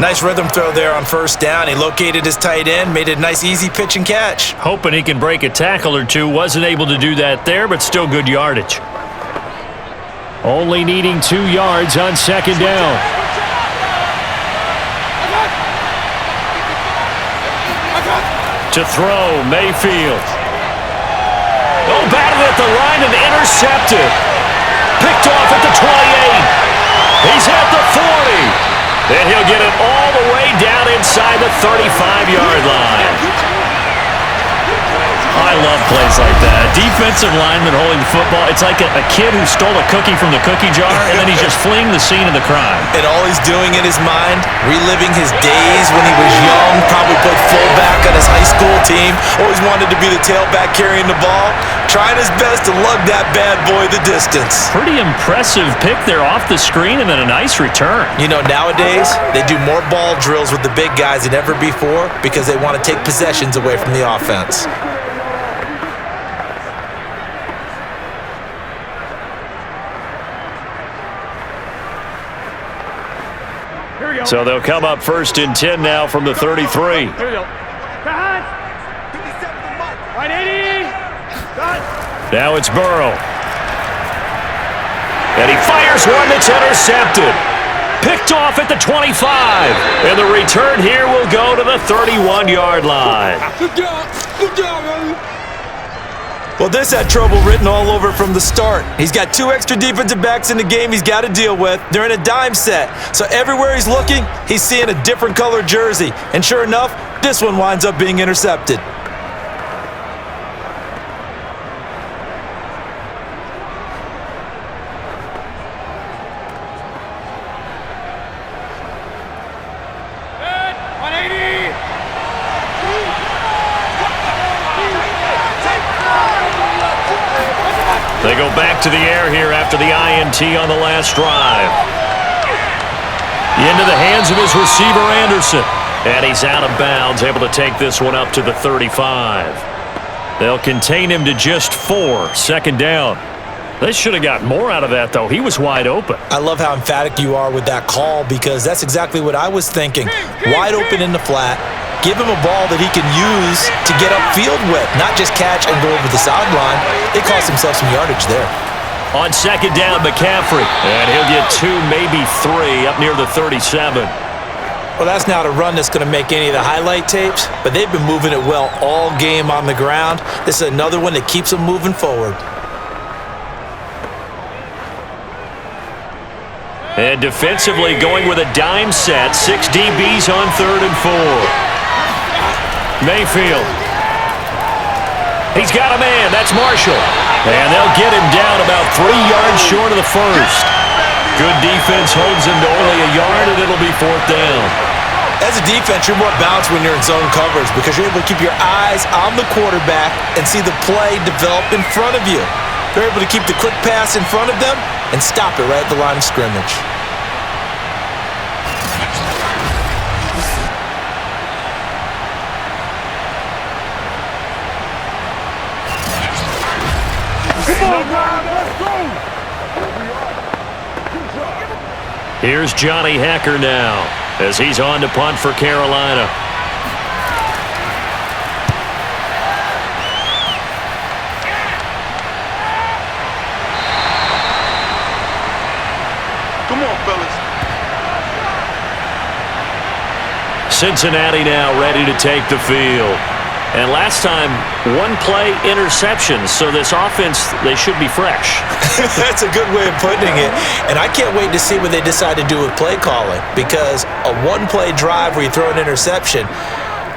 Nice rhythm throw there on 1st down. He located his tight end, made it a nice easy pitch and catch. Hoping he can break a tackle or two. Wasn't able to do that there, but still good yardage. Only needing 2 yards on 2nd down. To throw, Mayfield. Oh, batted at the line and intercepted. Picked off at the 28. He's at the 40. And he'll get it all the way down inside the 35-yard line. I love plays like that. Defensive lineman holding the football. It's like a kid who stole a cookie from the cookie jar, and then he's just fleeing the scene of the crime. And all he's doing in his mind, reliving his days when he was young, probably played fullback on his high school team, always wanted to be the tailback carrying the ball, trying his best to lug that bad boy the distance. Pretty impressive pick there off the screen and then a nice return. You know, nowadays, they do more ball drills with the big guys than ever before because they want to take possessions away from the offense. So they'll come up 1st and 10 now from the 33. Here we go. Right, 80. Now it's Burrow. And he fires one that's intercepted. Picked off at the 25. And the return here will go to the 31-yard line. Good job. Good job, man. Well, this had trouble written all over from the start. He's got 2 extra defensive backs in the game he's got to deal with. They're in a dime set. So everywhere he's looking, he's seeing a different color jersey. And sure enough, this one winds up being intercepted. They go back to the air here after the INT on the last drive. Into the hands of his receiver, Anderson. And he's out of bounds, able to take this one up to the 35. They'll contain him to just 4, 2nd down. They should have got more out of that, though. He was wide open. I love how emphatic you are with that call because that's exactly what I was thinking. Wide open in the flat. Give him a ball that he can use to get upfield with, not just catch and go over the sideline. They cost himself some yardage there. On 2nd down, McCaffrey. And he'll get 2, maybe 3, up near the 37. Well, that's not a run that's going to make any of the highlight tapes, but they've been moving it well all game on the ground. This is another one that keeps them moving forward. And defensively going with a dime set. 6 DBs on 3rd and 4. Mayfield. He's got a man. That's Marshall. And they'll get him down about 3 yards short of the 1st. Good defense holds him to only a yard, and it'll be 4th down. As a defense, you're more balanced when you're in zone coverage because you're able to keep your eyes on the quarterback and see the play develop in front of you. They're able to keep the quick pass in front of them and stop it right at the line of scrimmage. Here's Johnny Hacker now as he's on to punt for Carolina. Come on, fellas. Cincinnati now ready to take the field. And last time, one play interception, so this offense, they should be fresh. That's a good way of putting it. And I can't wait to see what they decide to do with play calling because a one-play drive where you throw an interception,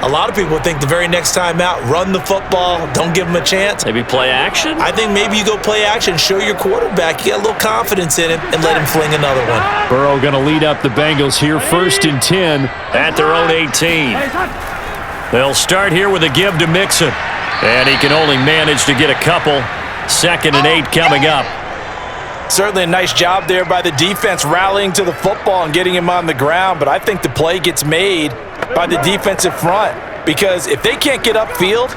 a lot of people think the very next time out, run the football, don't give them a chance. Maybe play action? I think maybe you go play action, show your quarterback, you got a little confidence in him, and let him fling another one. Burrow going to lead up the Bengals here, 1st and 10. At their own 18. They'll start here with a give to Mixon. And he can only manage to get a couple. 2nd and 8 coming up. Certainly a nice job there by the defense rallying to the football and getting him on the ground, but I think the play gets made by the defensive front because if they can't get upfield,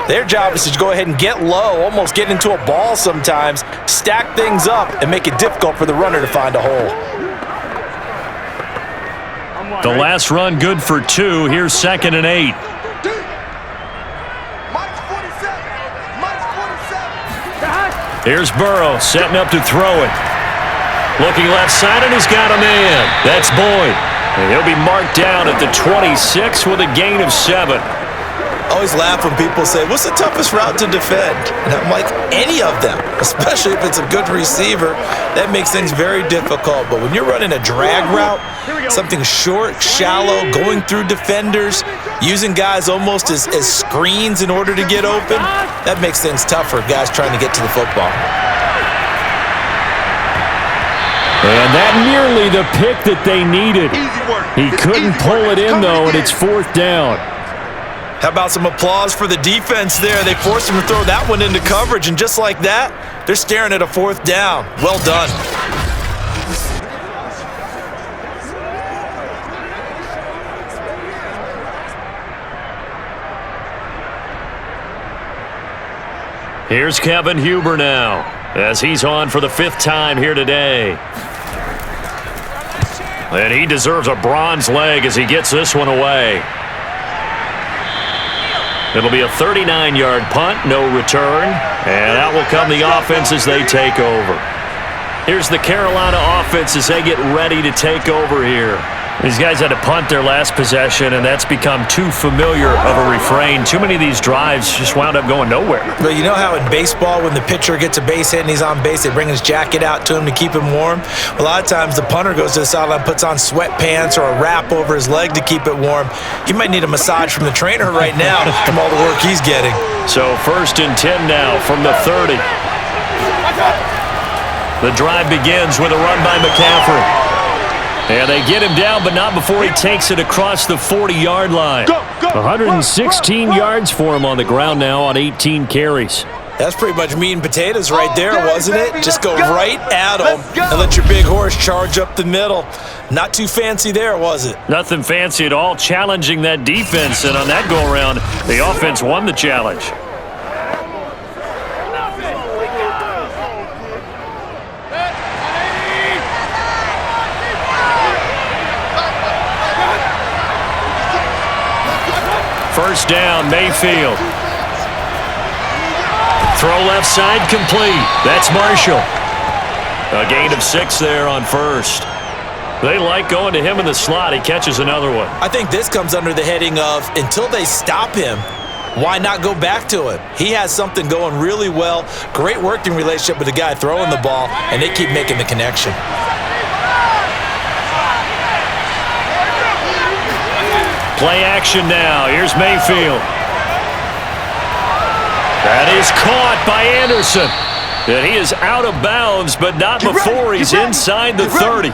their job is to go ahead and get low, almost get into a ball sometimes, stack things up, and make it difficult for the runner to find a hole. The last run good for 2. Here's 2nd and 8. Here's Burrow setting up to throw it. Looking left side, and he's got a man. That's Boyd. And he'll be marked down at the 26 with a gain of 7. I always laugh when people say, what's the toughest route to defend? And I'm like, any of them, especially if it's a good receiver. That makes things very difficult. But when you're running a drag route, something short, shallow, going through defenders, using guys almost as screens in order to get open, that makes things tough for guys trying to get to the football. And that nearly the pick that they needed. He couldn't pull it in, though, and it's 4th down. How about some applause for the defense there? They forced him to throw that one into coverage, and just like that, they're staring at a 4th down. Well done. Here's Kevin Huber now as he's on for the 5th time here today. And he deserves a bronze leg as he gets this one away. It'll be a 39-yard punt, no return, and out will come the offense as they take over. Here's the Carolina offense as they get ready to take over here. These guys had to punt their last possession, and that's become too familiar of a refrain. Too many of these drives just wound up going nowhere. But you know how in baseball, when the pitcher gets a base hit and he's on base, they bring his jacket out to him to keep him warm? A lot of times the punter goes to the sideline, puts on sweatpants or a wrap over his leg to keep it warm. He might need a massage from the trainer right now from all the work he's getting. So 1st and 10 now from the 30. The drive begins with a run by McCaffrey. And they get him down, but not before he takes it across the 40-yard line. 116 yards for him on the ground now on 18 carries. That's pretty much meat and potatoes right there, wasn't it? Just go right at him and let your big horse charge up the middle. Not too fancy there, was it? Nothing fancy at all, challenging that defense. And on that go-around, the offense won the challenge. First down, Mayfield. Throw left side complete. That's Marshall. A gain of 6 there on first. They like going to him in the slot. He catches another one. I think this comes under the heading of until they stop him, why not go back to him? He has something going really well. Great working relationship with the guy throwing the ball, and they keep making the connection. Play action now. Here's Mayfield. That is caught by Anderson. And he is out of bounds, but not before he's inside the 30.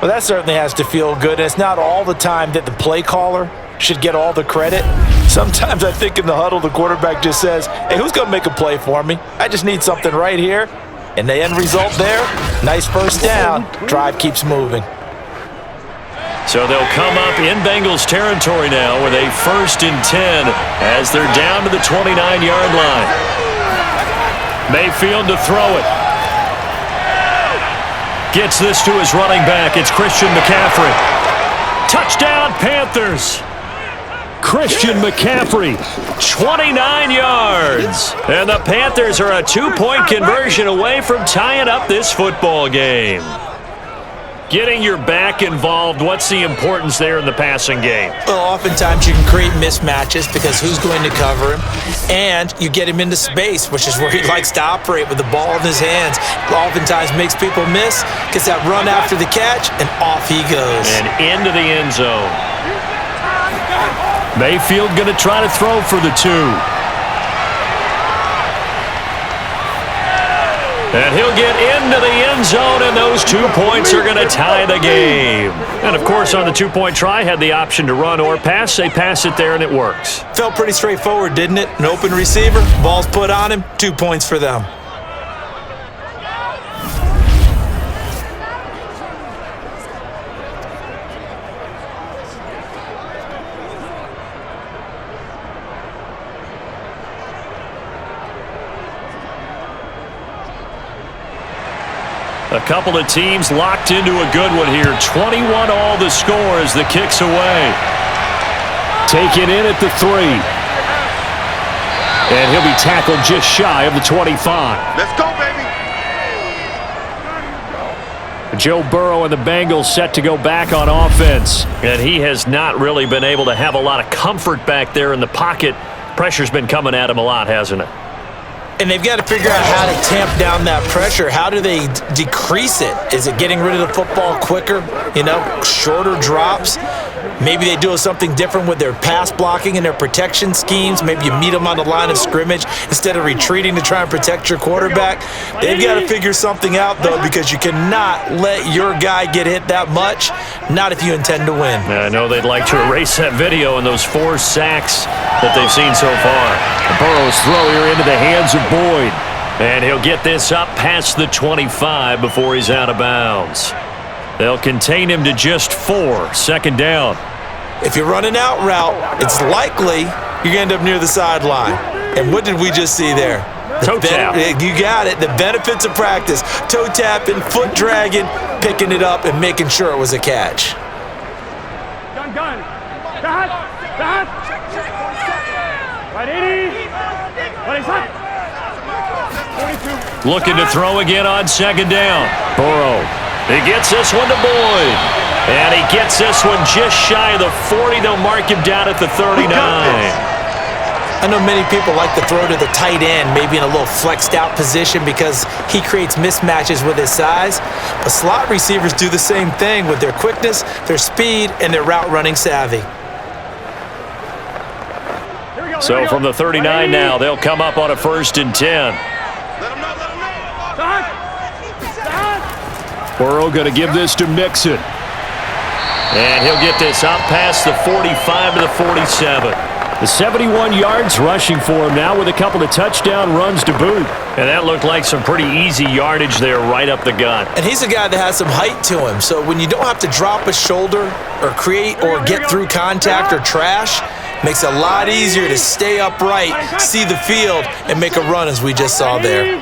Well, that certainly has to feel good. And it's not all the time that the play caller should get all the credit. Sometimes I think in the huddle, the quarterback just says, hey, who's going to make a play for me? I just need something right here. And the end result there, nice first down. Drive keeps moving. So they'll come up in Bengals territory now with a 1st and 10 as they're down to the 29-yard line. Mayfield to throw it. Gets this to his running back. It's Christian McCaffrey. Touchdown, Panthers. Christian McCaffrey, 29 yards. And the Panthers are a 2-point conversion away from tying up this football game. Getting your back involved, what's the importance there in the passing game? Well, oftentimes you can create mismatches because who's going to cover him? And you get him into space, which is where he likes to operate with the ball in his hands. Oftentimes makes people miss, gets that run after the catch, and off he goes. And into the end zone. Mayfield going to try to throw for the 2. And he'll get into the end zone, and those 2 points are going to tie the game. And, of course, on the 2-point try, had the option to run or pass. They pass it there, and it works. Felt pretty straightforward, didn't it? An open receiver, ball's put on him, 2 points for them. A couple of teams locked into a good one here. 21 all the score as the kick's away. Taken in at the 3. And he'll be tackled just shy of the 25. Let's go, baby. Joe Burrow and the Bengals set to go back on offense. And he has not really been able to have a lot of comfort back there in the pocket. Pressure's been coming at him a lot, hasn't it? And they've got to figure out how to tamp down that pressure. How do they decrease it? Is it getting rid of the football quicker? You know, shorter drops? Maybe they do something different with their pass blocking and their protection schemes. Maybe you meet them on the line of scrimmage instead of retreating to try and protect your quarterback. They've got to figure something out, though, because you cannot let your guy get hit that much, not if you intend to win. I know they'd like to erase that video and those 4 sacks that they've seen so far. Burrow's throw here into the hands of Boyd. And he'll get this up past the 25 before he's out of bounds. They'll contain him to just 4, 2nd down. If you're running out route, it's likely you're going to end up near the sideline. And what did we just see there? Toe tap. You got it. The benefits of practice. Toe tapping, foot dragging, picking it up, and making sure it was a catch. Gun. Back. Right 80. Right side. 42. Looking to throw again on 2nd down. Burrow. He gets this one to Boyd. And he gets this one just shy of the 40. They'll mark him down at the 39. I know many people like to throw to the tight end, maybe in a little flexed out position because he creates mismatches with his size. But slot receivers do the same thing with their quickness, their speed, and their route running savvy. So from the 39 now, they'll come up on a 1st and 10. Burrow going to give this to Mixon. And he'll get this up past the 45 to the 47. The 71 yards rushing for him now with a couple of touchdown runs to boot. And that looked like some pretty easy yardage there right up the gut. And he's a guy that has some height to him, so when you don't have to drop a shoulder or create or get through contact or trash, makes it a lot easier to stay upright, see the field, and make a run as we just saw there.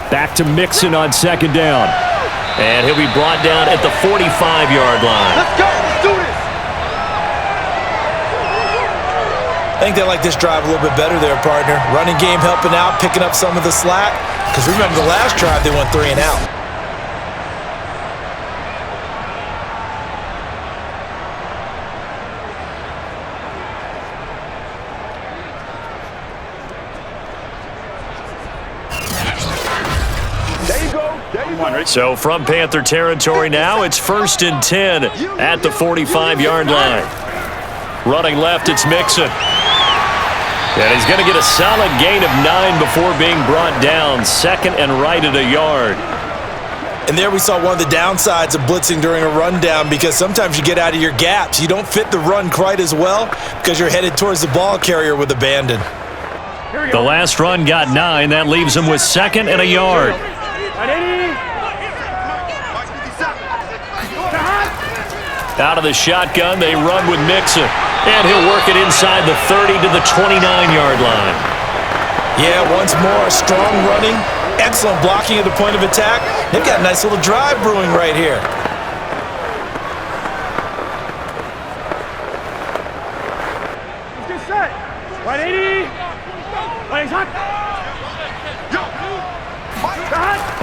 Back to Mixon on 2nd down. And he'll be brought down at the 45-yard line. Let's go. Let's do this. I think they like this drive a little bit better there, partner. Running game helping out, picking up some of the slack. Because remember the last drive, they went 3 and out. So from Panther territory now, it's 1st and 10 at the 45-yard line. Running left, it's Mixon. And he's going to get a solid gain of 9 before being brought down. Second and right at a yard. And there we saw one of the downsides of blitzing during a rundown, because sometimes you get out of your gaps. You don't fit the run quite as well because you're headed towards the ball carrier with abandon. The last run got 9. That leaves him with second and a yard. Out of the shotgun, they run with Mixon. And he'll work it inside the 30 to the 29-yard line. Yeah, once more, strong running. Excellent blocking at the point of attack. They've got a nice little drive brewing right here. Get set. 180.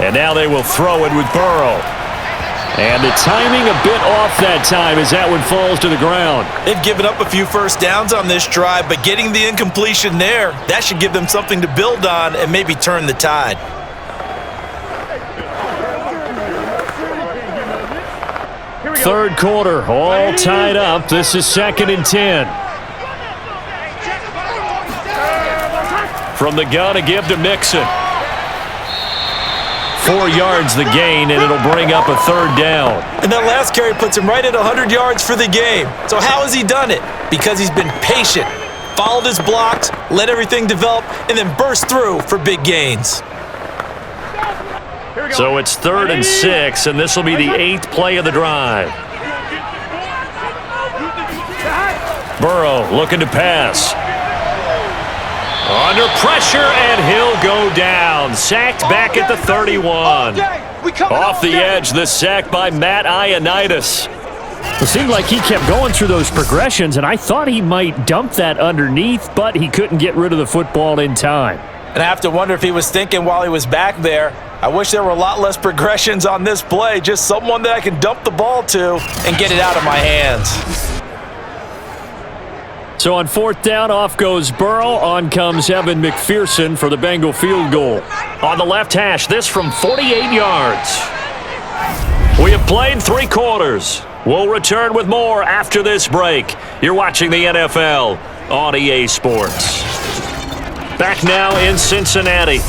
And now they will throw it with Burrow. And the timing a bit off that time as that one falls to the ground. They've given up a few first downs on this drive, but getting the incompletion there, that should give them something to build on and maybe turn the tide. Third quarter, all tied up. This is 2nd and 10. From the gun, a give to Mixon. 4 yards the gain, and it'll bring up a third down. And that last carry puts him right at 100 yards for the game. So how has he done it? Because he's been patient, followed his blocks, let everything develop, and then burst through for big gains. So it's 3rd and 6, and this will be the 8th play of the drive. Burrow looking to pass. Under pressure, and he'll go down. Sacked back at the 31. Off the edge, the sack by Matt Ioannidis. It seemed like he kept going through those progressions, and I thought he might dump that underneath, but he couldn't get rid of the football in time. And I have to wonder if he was thinking while he was back there, I wish there were a lot less progressions on this play, just someone that I can dump the ball to and get it out of my hands. So on 4th down, off goes Burrow. On comes Evan McPherson for the Bengal field goal. On the left hash, this from 48 yards. We have played 3 quarters. We'll return with more after this break. You're watching the NFL on EA Sports. Back now in Cincinnati.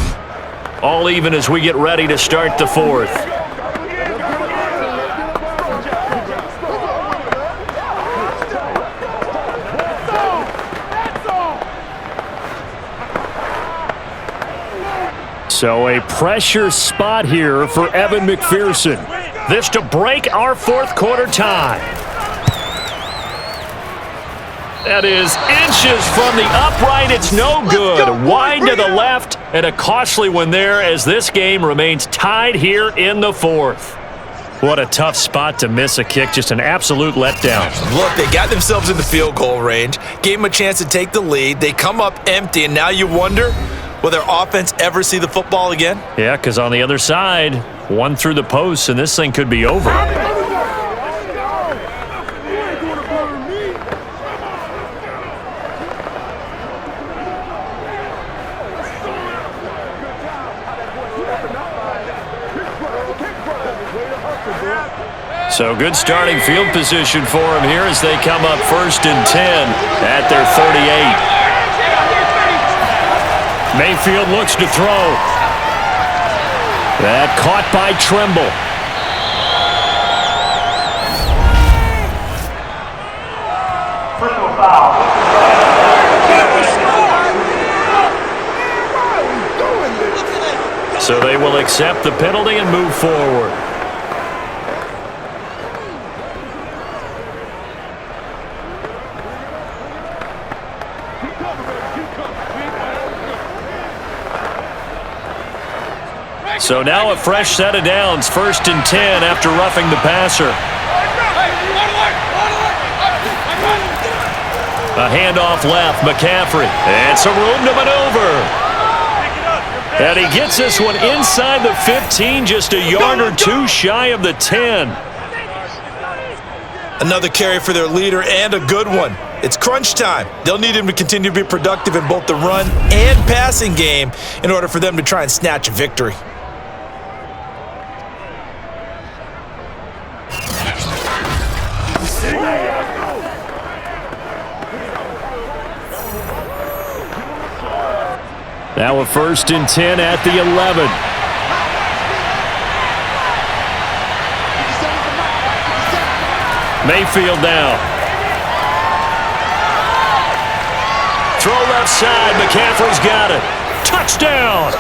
All even as we get ready to start the 4th. So a pressure spot here for Evan McPherson. This to break our 4th quarter tie. That is inches from the upright. It's no good. Wide to the left, and a costly one there as this game remains tied here in the 4th. What a tough spot to miss a kick. Just an absolute letdown. Look, they got themselves in the field goal range, gave them a chance to take the lead. They come up empty, and now you wonder, will their offense ever see the football again? Yeah, because on the other side, one through the post, and this thing could be over. So good starting field position for him here as they come up 1st and 10 at their 38. Mayfield looks to throw. That caught by Trimble. Personal foul. So they will accept the penalty and move forward. So now a fresh set of downs, 1st and 10 after roughing the passer. A handoff left, McCaffrey, and some room to maneuver. And he gets this one inside the 15, just a yard or 2 shy of the 10. Another carry for their leader, and a good one. It's crunch time. They'll need him to continue to be productive in both the run and passing game in order for them to try and snatch a victory. Now a 1st and 10 at the 11. Mayfield now. Throw left side. McCaffrey's got it. Touchdown.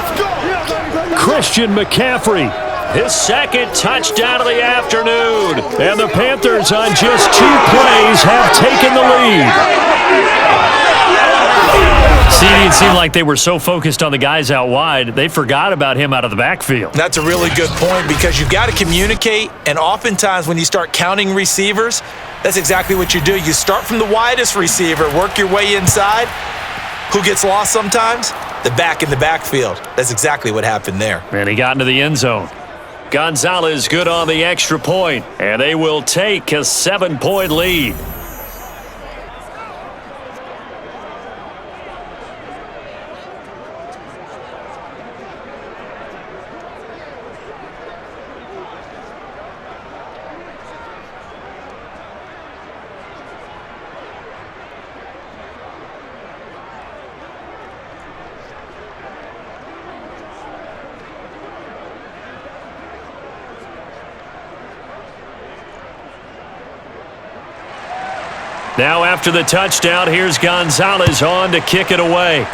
Christian McCaffrey. His 2nd touchdown of the afternoon. And the Panthers on just 2 plays have taken the lead. See, it seemed like they were so focused on the guys out wide, they forgot about him out of the backfield. That's a really good point because you've got to communicate, and oftentimes when you start counting receivers, that's exactly what you do. You start from the widest receiver, work your way inside. Who gets lost sometimes? The back in the backfield. That's exactly what happened there. And he got into the end zone. Gonzalez good on the extra point, and they will take a 7-point lead. Now after the touchdown, here's Gonzalez on to kick it away.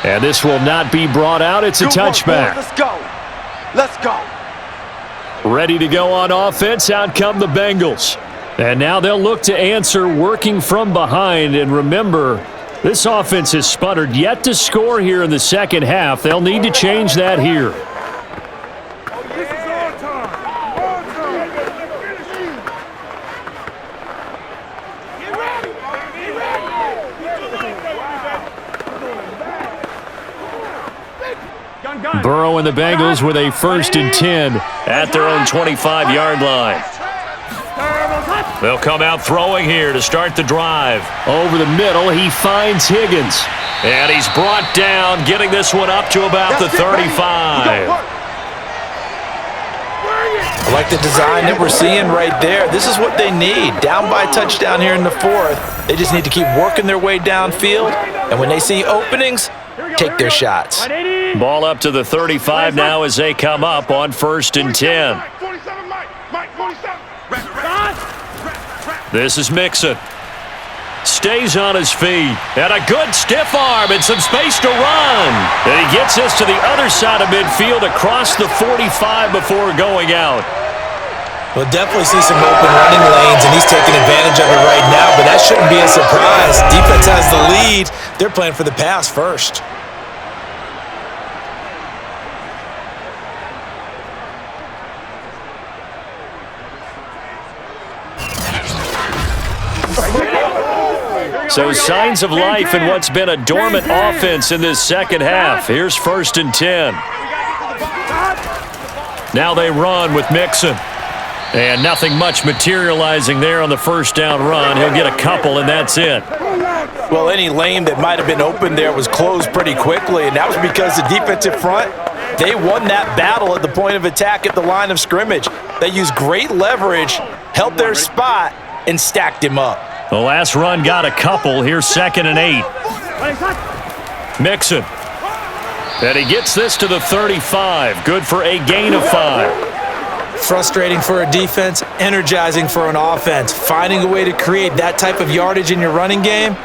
And this will not be brought out. It's a touchback. Let's go. Let's go. Ready to go on offense. Out come the Bengals. And now they'll look to answer working from behind. And remember, this offense has sputtered yet to score here in the second half. They'll need to change that here. Burrow and the Bengals with a 1st and 10 at their own 25-yard line. They'll come out throwing here to start the drive. Over the middle, he finds Higgins. And he's brought down, getting this one up to about the 35. I like the design that we're seeing right there. This is what they need. Down by a touchdown here in the 4th. They just need to keep working their way downfield. And when they see openings, take their shots. Ball up to the 35 now as they come up on 1st and 10. This is Mixon. Stays on his feet. And a good stiff arm and some space to run. And he gets this to the other side of midfield across the 45 before going out. We'll definitely see some open running lanes, and he's taking advantage of it right now, but that shouldn't be a surprise. Defense has the lead. They're playing for the pass first. So signs of life in what's been a dormant offense in this second half. Here's 1st and 10. Now they run with Mixon. And nothing much materializing there on the 1st down run. He'll get a couple, and that's it. Well, any lane that might have been open there was closed pretty quickly, and that was because the defensive front, they won that battle at the point of attack at the line of scrimmage. They used great leverage, held their spot, and stacked him up. The last run got a couple. Here's 2nd and 8. Mixon. And he gets this to the 35. Good for a gain of 5. Frustrating for a defense, energizing for an offense. Finding a way to create that type of yardage in your running game,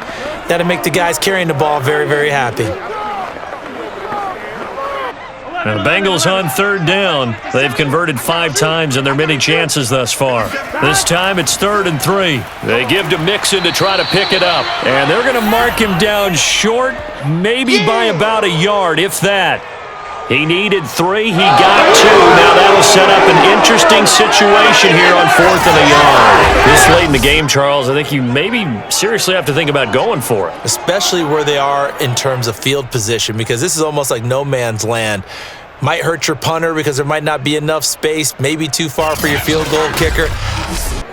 that'll make the guys carrying the ball very, very happy. Now the Bengals on 3rd down. They've converted 5 times in their many chances thus far. This time it's 3rd and 3. They give to Mixon to try to pick it up. And they're going to mark him down short, maybe by about a yard, if that. He needed 3. He got 2. Now that'll set up an interesting situation here on 4th and a yard. This late in the game, Charles, I think you maybe seriously have to think about going for it. Especially where they are in terms of field position, because this is almost like no man's land. Might hurt your punter because there might not be enough space, maybe too far for your field goal kicker.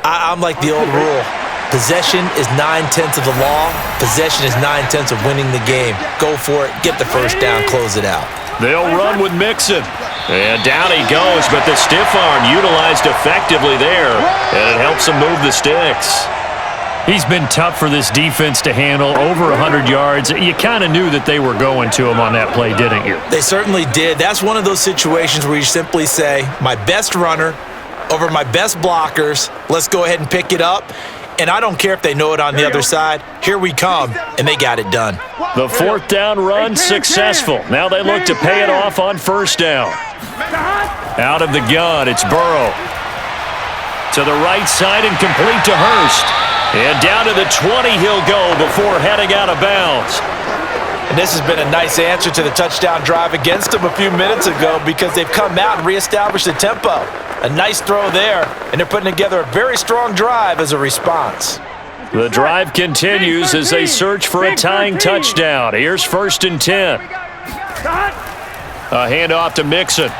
I'm like the old rule. Possession is 9/10 of the law. Possession is 9/10 of winning the game. Go for it. Get the 1st down. Close it out. They'll run with Mixon. And down he goes, but the stiff arm utilized effectively there, and it helps him move the sticks. He's been tough for this defense to handle, over 100 yards. You kind of knew that they were going to him on that play, didn't you? They certainly did. That's one of those situations where you simply say, my best runner over my best blockers, let's go ahead and pick it up. And I don't care if they know it on the other side. Here we come, and they got it done. The fourth down run successful. Now they look to pay it off on first down. Out of the gun, it's Burrow. To the right side and complete to Hurst. And down to the 20 he'll go before heading out of bounds. And this has been a nice answer to the touchdown drive against them a few minutes ago because they've come out and reestablished the tempo. A nice throw there, and they're putting together a very strong drive as a response. The drive continues as they search for a tying touchdown. Here's 1st and 10. A handoff to Mixon.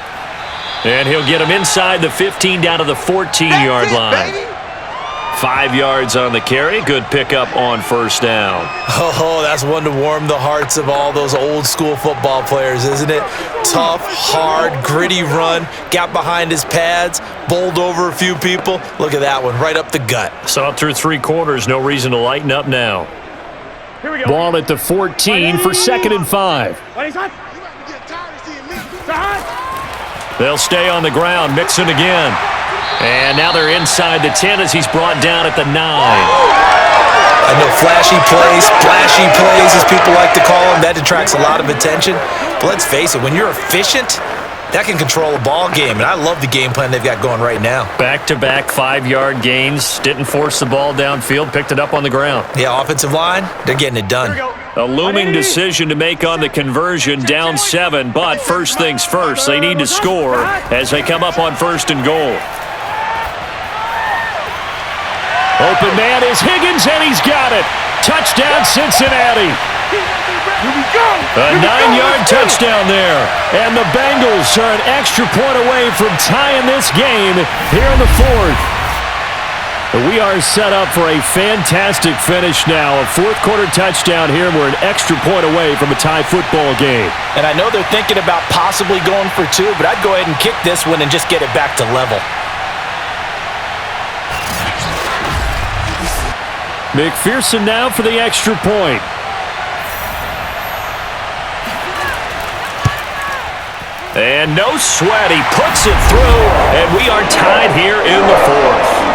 And he'll get him inside the 15 down to the 14-yard line. 5 yards on the carry. Good pickup on first down. Oh, that's one to warm the hearts of all those old school football players, isn't it? Tough, hard, gritty run. Got behind his pads, bowled over a few people. Look at that one, right up the gut. Saw through 3 quarters. No reason to lighten up now. Here we go. Ball at the 14 for 2nd and 5. They'll stay on the ground. Mixon again. And now they're inside the 10 as he's brought down at the 9. I know flashy plays, splashy plays, as people like to call them, that attracts a lot of attention. But let's face it, when you're efficient, that can control a ball game. And I love the game plan they've got going right now. Back-to-back 5-yard gains. Didn't force the ball downfield. Picked it up on the ground. Yeah, offensive line, they're getting it done. A looming decision to make on the conversion, down 7. But first things first, they need to score as they come up on 1st and goal. Open man is Higgins, and he's got it. Touchdown, Cincinnati. A 9-yard touchdown there. And the Bengals are an extra point away from tying this game here in the 4th. We are set up for a fantastic finish now. A 4th-quarter touchdown here, and we're an extra point away from a tie football game. And I know they're thinking about possibly going for 2, but I'd go ahead and kick this one and just get it back to level. McPherson now for the extra point. And no sweat, he puts it through, and we are tied here in the 4th.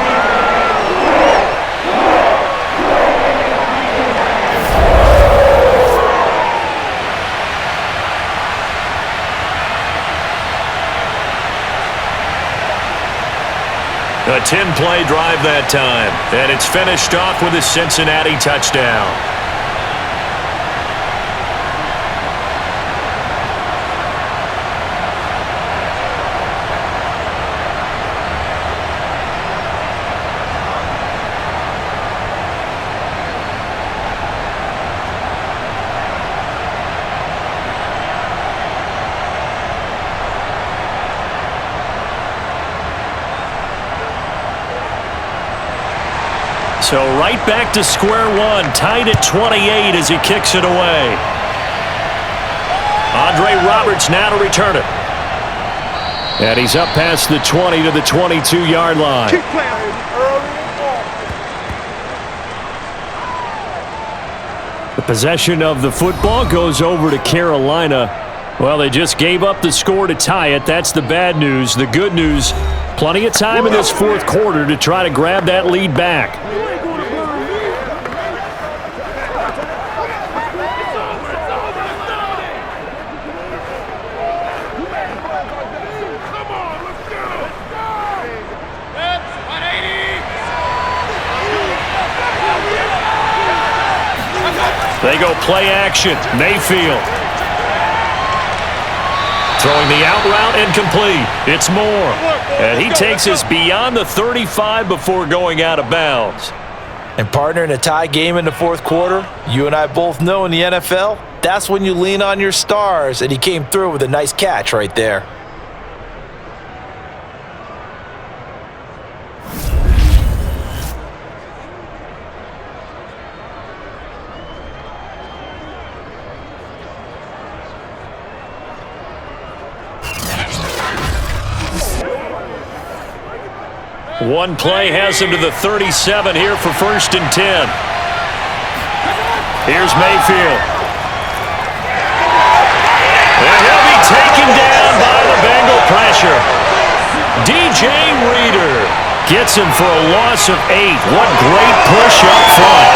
A 10-play drive that time, and it's finished off with a Cincinnati touchdown. So right back to square one, tied at 28 as he kicks it away. Andre Roberts now to return it. And he's up past the 20 to the 22-yard line. The possession of the football goes over to Carolina. Well, they just gave up the score to tie it. That's the bad news. The good news, plenty of time in this 4th quarter to try to grab that lead back. They go play action. Mayfield. Throwing the out route and complete. It's Moore. And he takes us beyond the 35 before going out of bounds. And partner, in a tie game in the 4th quarter, you and I both know in the NFL, that's when you lean on your stars. And he came through with a nice catch right there. One play has him to the 37 here for 1st and 10. Here's Mayfield. And he'll be taken down by the Bengal pressure. DJ Reader gets him for a loss of 8. What great push up front.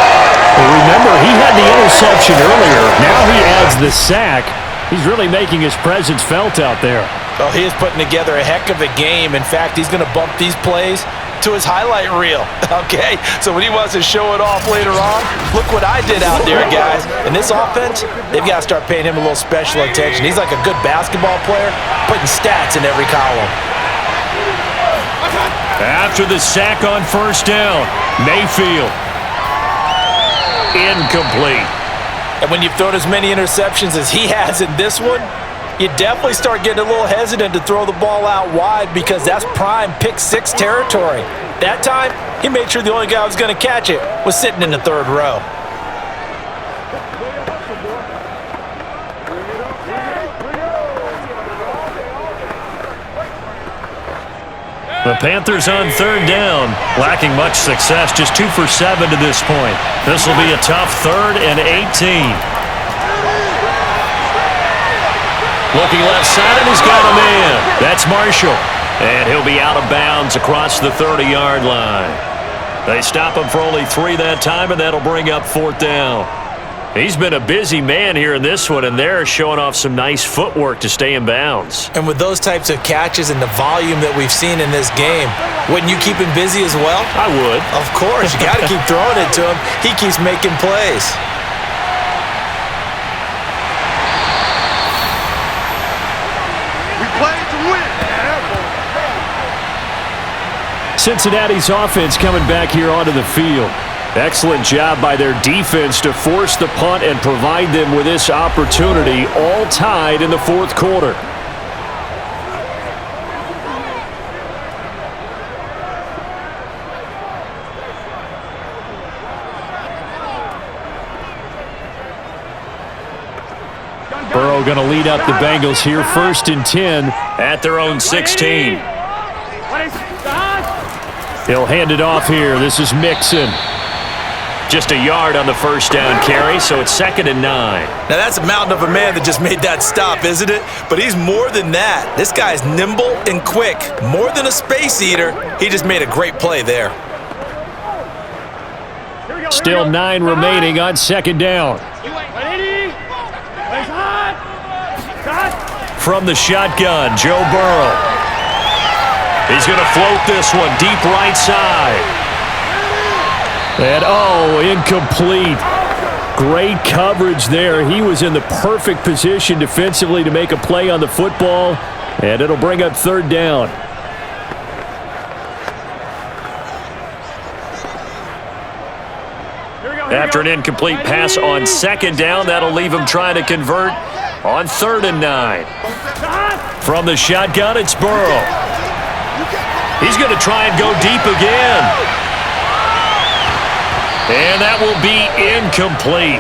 Well, remember, he had the interception earlier. Now he adds the sack. He's really making his presence felt out there. Oh, he is putting together a heck of a game. In fact, he's going to bump these plays to his highlight reel, okay? So when he wants to show it off later on, look what I did out there, guys. In this offense, they've got to start paying him a little special attention. He's like a good basketball player, putting stats in every column. After the sack on 1st down, Mayfield. Incomplete. And when you've thrown as many interceptions as he has in this one, you definitely start getting a little hesitant to throw the ball out wide because that's prime pick-6 territory. That time, he made sure the only guy who was going to catch it was sitting in the 3rd row. The Panthers on 3rd down, lacking much success, just 2 for 7 to this point. This will be a tough 3rd and 18. Looking left side, he's got a man. That's Marshall. And he'll be out of bounds across the 30-yard line. They stop him for only 3 that time, and that'll bring up 4th down. He's been a busy man here in this one, and they're showing off some nice footwork to stay in bounds. And with those types of catches and the volume that we've seen in this game, wouldn't you keep him busy as well? I would. Of course. You got to keep throwing it to him. He keeps making plays. We played to win. Cincinnati's offense coming back here onto the field. Excellent job by their defense to force the punt and provide them with this opportunity, all tied in the 4th quarter. Burrow going to lead up the Bengals here, 1st and 10 at their own 16. He'll hand it off here. This is Mixon. Just a yard on the 1st down carry, so it's 2nd and 9. Now that's a mountain of a man that just made that stop, isn't it? But he's more than that. This guy's nimble and quick. More than a space eater. He just made a great play there. Still 9 remaining on 2nd down. From the shotgun, Joe Burrow. He's going to float this one deep right side. And, incomplete. Great coverage there. He was in the perfect position defensively to make a play on the football, and it'll bring up 3rd down. After an incomplete pass on 2nd down, that'll leave him trying to convert on 3rd and 9. From the shotgun, it's Burrow. He's going to try and go deep again. And that will be incomplete.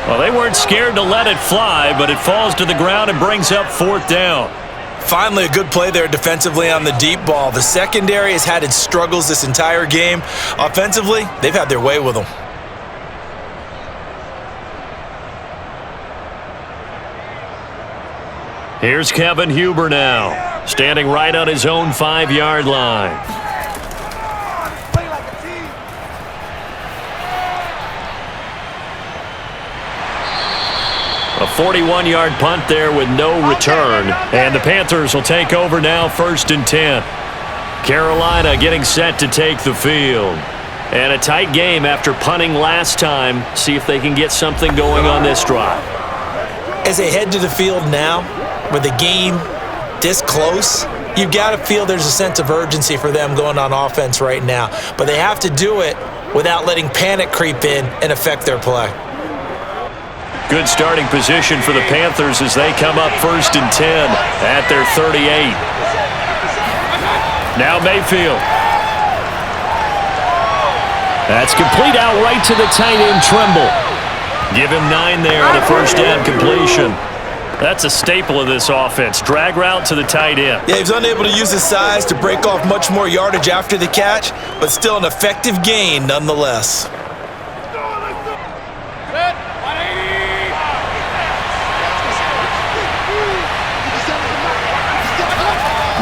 Well, they weren't scared to let it fly, but it falls to the ground and brings up 4th down. Finally, a good play there defensively on the deep ball. The secondary has had its struggles this entire game. Offensively, they've had their way with them. Here's Kevin Huber now, standing right on his own 5-yard line. A 41-yard punt there with no return. And the Panthers will take over now, 1st and 10. Carolina getting set to take the field. And a tight game after punting last time. See if they can get something going on this drive. As they head to the field now, with the game this close, you've got to feel there's a sense of urgency for them going on offense right now. But they have to do it without letting panic creep in and affect their play. Good starting position for the Panthers as they come up 1st and 10 at their 38. Now Mayfield. That's complete out right to the tight end, Tremble. Give him 9 there on a 1st down completion. That's a staple of this offense. Drag route to the tight end. Yeah, he was unable to use his size to break off much more yardage after the catch, but still an effective gain nonetheless.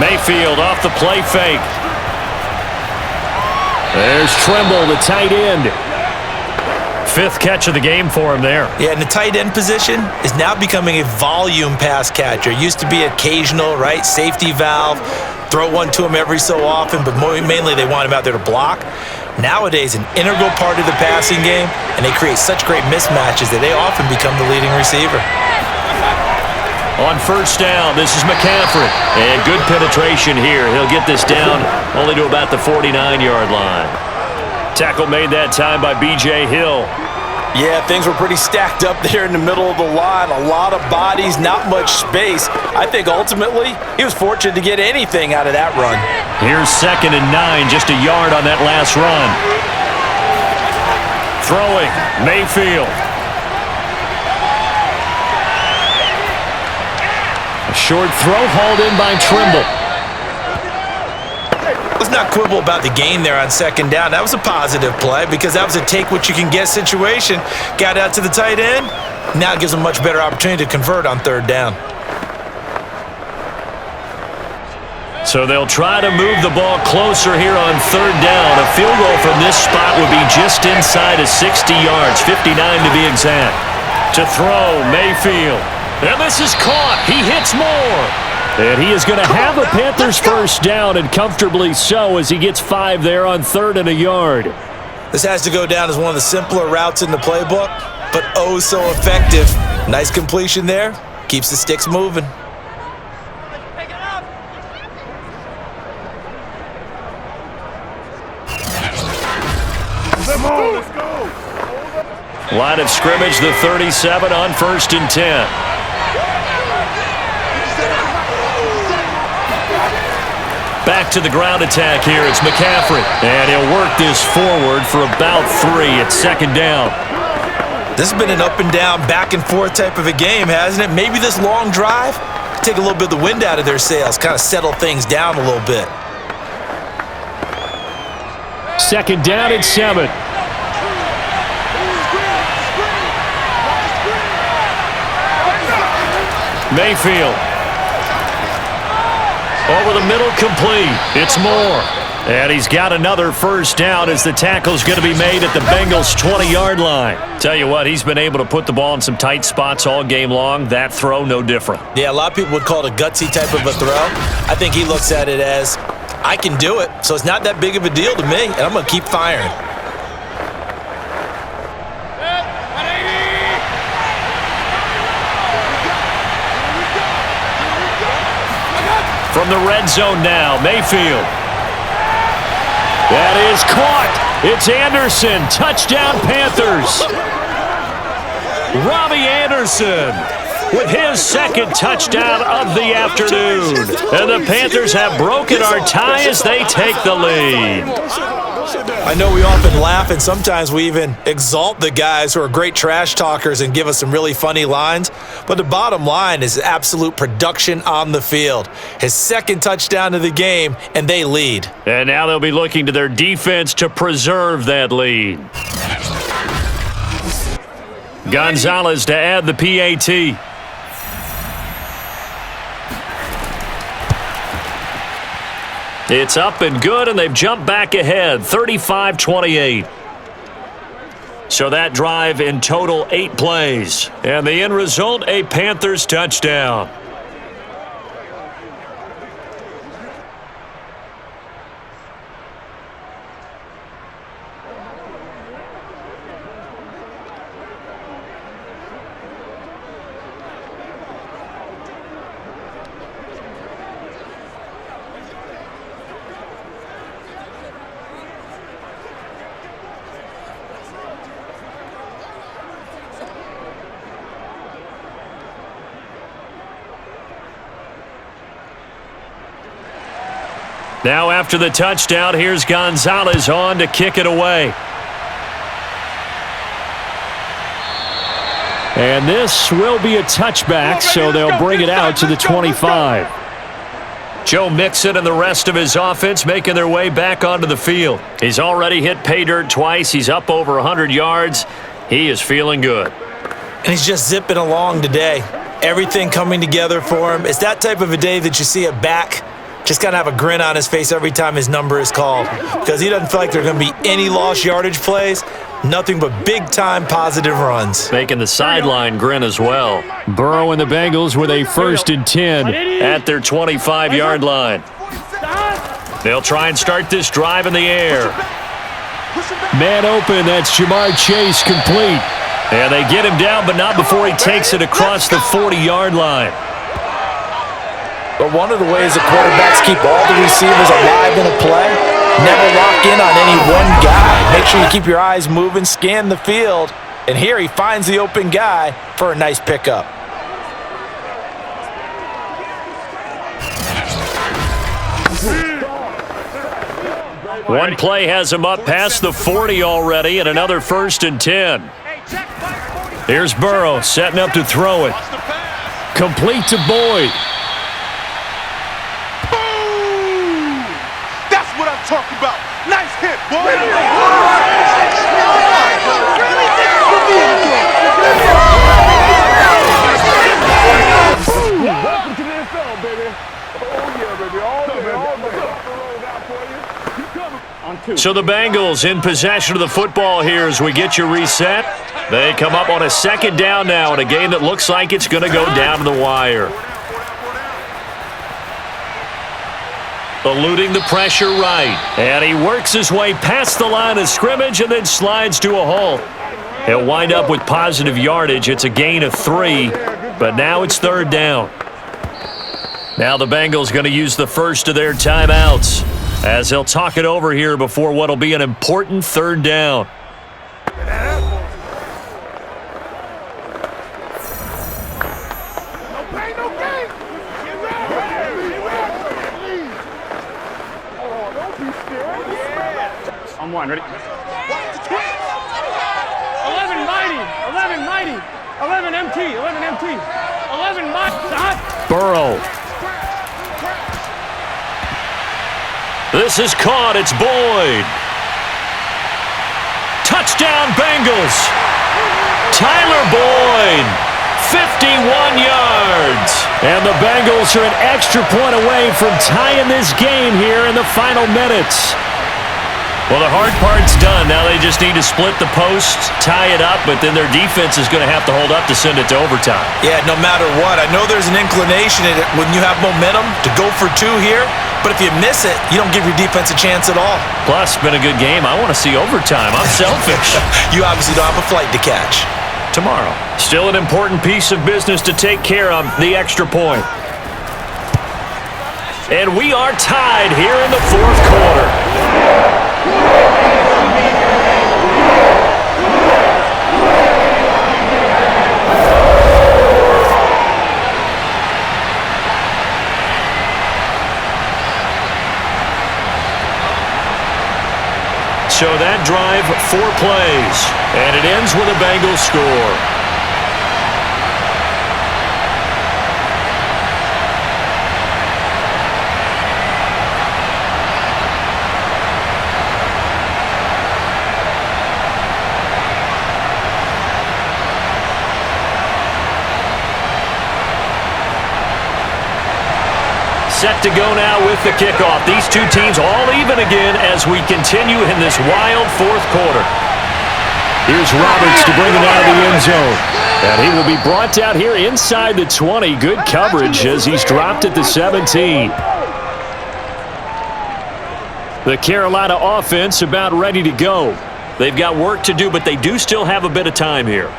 Mayfield off the play fake. There's Trimble, the tight end. 5th catch of the game for him there. Yeah, and the tight end position is now becoming a volume pass catcher. Used to be occasional, right? Safety valve. Throw one to him every so often, but mainly they want him out there to block. Nowadays, an integral part of the passing game, and they create such great mismatches that they often become the leading receiver. On first down, this is McCaffrey. And good penetration here. He'll get this down only to about the 49-yard line. Tackle made that time by B.J. Hill. Yeah, things were pretty stacked up there in the middle of the line. A lot of bodies, not much space. I think ultimately he was fortunate to get anything out of that run. Here's 2nd and 9, just a yard on that last run. Throwing, Mayfield. A short throw hauled in by Trimble. Let's not quibble about the gain there on 2nd down. That was a positive play because that was a take-what-you-can-get situation. Got out to the tight end. Now it gives them a much better opportunity to convert on 3rd down. So they'll try to move the ball closer here on 3rd down. A field goal from this spot would be just inside of 60 yards, 59 to be exact. To throw, Mayfield. And this is caught. He hits more. And he is going to have a Panthers first down, and comfortably so, as he gets 5 there on 3rd and a yard. This has to go down as one of the simpler routes in the playbook, but oh so effective. Nice completion there. Keeps the sticks moving. Line of scrimmage, the 37 on 1st and 10. Back to the ground attack here. It's McCaffrey. And he'll work this forward for about 3 at 2nd down. This has been an up and down, back and forth type of a game, hasn't it? Maybe this long drive take a little bit of the wind out of their sails, kind of settle things down a little bit. 2nd down and 7. Mayfield. Over the middle, complete. It's Moore. And he's got another first down as the tackle's going to be made at the Bengals' 20-yard line. Tell you what, he's been able to put the ball in some tight spots all game long. That throw, no different. Yeah, a lot of people would call it a gutsy type of a throw. I think he looks at it as, I can do it, so it's not that big of a deal to me, and I'm going to keep firing. From the red zone now, Mayfield. That is caught. It's Anderson. Touchdown, Panthers. Robbie Anderson with his 2nd touchdown of the afternoon. And the Panthers have broken our tie as they take the lead. I know we often laugh and sometimes we even exalt the guys who are great trash talkers and give us some really funny lines, but the bottom line is absolute production on the field. His 2nd touchdown of the game, and they lead. And now they'll be looking to their defense to preserve that lead. Gonzalez to add the PAT. It's up and good, and they've jumped back ahead, 35-28. So that drive in total 8 plays. And the end result, a Panthers touchdown. Now after the touchdown, here's Gonzalez on to kick it away. And this will be a touchback, so they'll bring it out to the 25. Joe Mixon and the rest of his offense making their way back onto the field. He's already hit pay dirt twice. He's up over 100 yards. He is feeling good. And he's just zipping along today. Everything coming together for him. It's that type of a day that you see a back just kind of have a grin on his face every time his number is called, because he doesn't feel like there are going to be any lost yardage plays. Nothing but big-time positive runs. Making the sideline grin as well. Burrow and the Bengals with a 1st and 10 at their 25-yard line. They'll try and start this drive in the air. Man open, that's Jamar Chase, complete. And they get him down, but not before he takes it across the 40-yard line. But one of the ways that quarterbacks keep all the receivers alive in a play, never lock in on any one guy. Make sure you keep your eyes moving, scan the field, and here he finds the open guy for a nice pickup. One play has him up past the 40 already, and another 1st and 10. Here's Burrow setting up to throw it. Complete to Boyd. Boom! That's what I'm talking about. Nice hit, boy. Welcome to the NFL, baby. Oh, yeah, baby. All day. So the Bengals in possession of the football here as we get you reset. They come up on a 2nd down now in a game that looks like it's going to go down to the wire. Eluding the pressure right. And he works his way past the line of scrimmage and then slides to a halt. He'll wind up with positive yardage. It's a gain of 3, but now it's 3rd down. Now the Bengals going to use the first of their timeouts as they'll talk it over here before what'll be an important 3rd down. I'm one, ready? 11 mighty, 11 mighty, 11 MT, 11 MT, 11 mighty. Burrow. This is caught. It's Boyd. Touchdown Bengals. Tyler Boyd. 51 yards. And the Bengals are an extra point away from tying this game here in the final minutes. Well, the hard part's done. Now they just need to split the post, tie it up, but then their defense is going to have to hold up to send it to overtime. Yeah, no matter what. I know there's an inclination in it when you have momentum to go for 2 here, but if you miss it, you don't give your defense a chance at all. Plus, it's been a good game. I want to see overtime. I'm selfish. You obviously don't have a flight to catch. Tomorrow. Still an important piece of business to take care of, the extra point. And we are tied here in the 4th quarter. So that drive, 4 plays, and it ends with a Bengals score. Set to go now with the kickoff. These two teams all even again as we continue in this wild 4th quarter. Here's Roberts to bring it out of the end zone. And he will be brought down here inside the 20. Good coverage as he's dropped at the 17. The Carolina offense about ready to go. They've got work to do, but they do still have a bit of time here.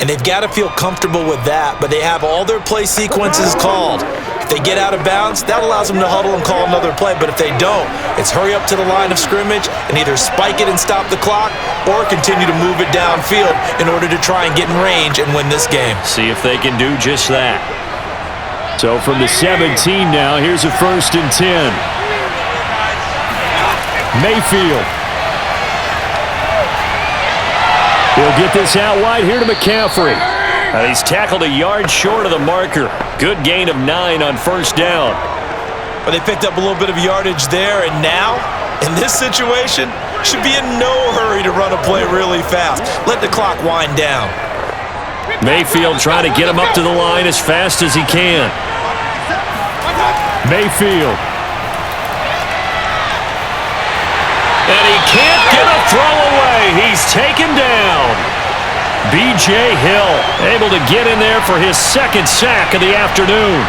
And they've got to feel comfortable with that, but they have all their play sequences called. If they get out of bounds, that allows them to huddle and call another play, but if they don't, it's hurry up to the line of scrimmage and either spike it and stop the clock or continue to move it downfield in order to try and get in range and win this game. See if they can do just that. So from the 17 now, here's a 1st and 10. Mayfield. He'll get this out wide here to McCaffrey. And he's tackled a yard short of the marker. Good gain of 9 on first down. But they picked up a little bit of yardage there, and now, in this situation, should be in no hurry to run a play really fast. Let the clock wind down. Mayfield trying to get him up to the line as fast as he can. Mayfield. And he can't get a throw away. He's taken down. B.J. Hill able to get in there for his second sack of the afternoon.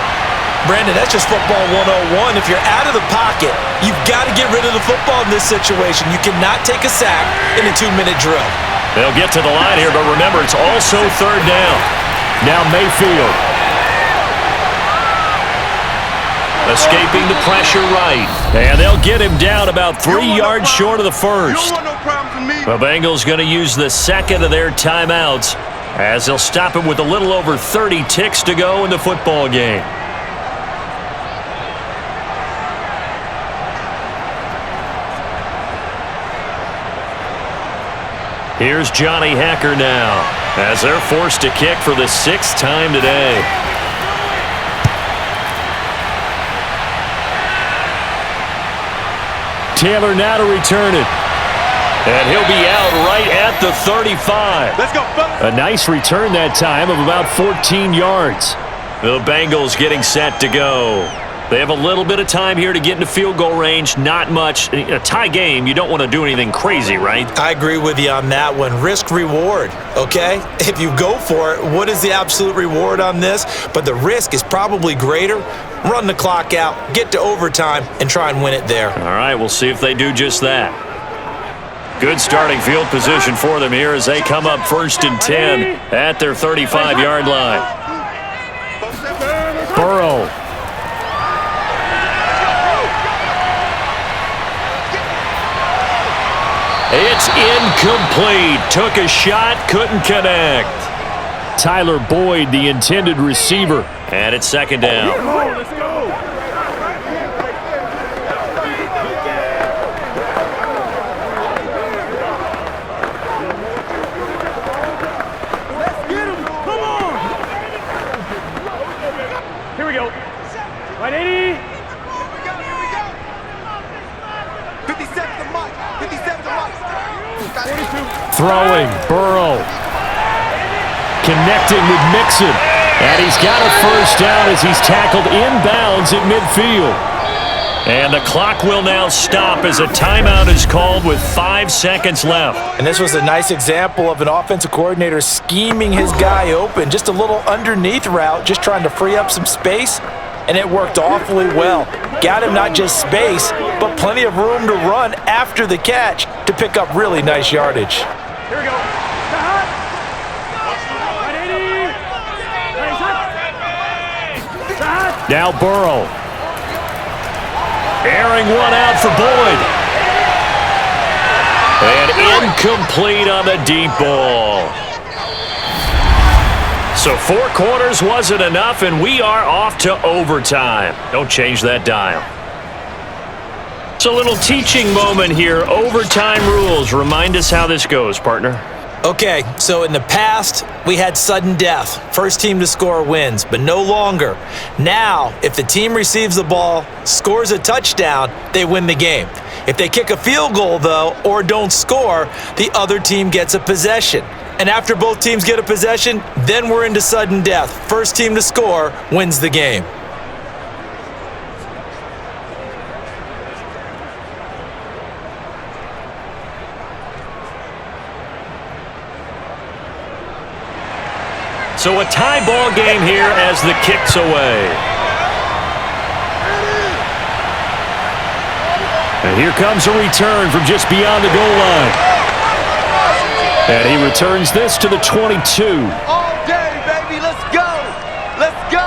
Brandon, that's just football 101. If you're out of the pocket, you've got to get rid of the football in this situation. You cannot take a sack in a 2-minute drill. They'll get to the line here, but remember, it's also third down. Now Mayfield. Escaping the pressure right. And they'll get him down about 3 yards short of the first. The Bengals going to use the second of their timeouts as they'll stop him with a little over 30 ticks to go in the football game. Here's Johnny Hacker now as they're forced to kick for the 6th time today. Taylor now to return it. And he'll be out right at the 35. Let's go, fellas. A nice return that time of about 14 yards. The Bengals getting set to go. They have a little bit of time here to get into field goal range. Not much. A tie game, you don't want to do anything crazy, right? I agree with you on that one. Risk-reward, okay? If you go for it, what is the absolute reward on this? But the risk is probably greater. Run the clock out, get to overtime, and try and win it there. All right, we'll see if they do just that. Good starting field position for them here as they come up 1st and 10 at their 35-yard line. Burrow. It's incomplete. Took a shot, couldn't connect. Tyler Boyd, the intended receiver. And it's 2nd down. Let's go. Let's get him. Come on. Here we go. Right, 80. 57 to Mike. 57 to Mike. 42. Throwing. Burrow. Connecting with Mixon. And he's got a first down as he's tackled inbounds at midfield. And the clock will now stop as a timeout is called with 5 seconds left. And this was a nice example of an offensive coordinator scheming his guy open. Just a little underneath route, just trying to free up some space. And it worked awfully well. Got him not just space, but plenty of room to run after the catch to pick up really nice yardage. Here we go. Now Burrow. Airing one out for Boyd. And incomplete on the deep ball. So 4 quarters wasn't enough, and we are off to overtime. Don't change that dial. It's a little teaching moment here. Overtime rules. Remind us how this goes, partner. Okay, so in the past, we had sudden death. First team to score wins, but no longer. Now, if the team receives the ball, scores a touchdown, they win the game. If they kick a field goal, though, or don't score, the other team gets a possession. And after both teams get a possession, then we're into sudden death. First team to score wins the game. So a tie ball game here as the kick's away. And here comes a return from just beyond the goal line. And he returns this to the 22. All day, baby. Let's go. Let's go.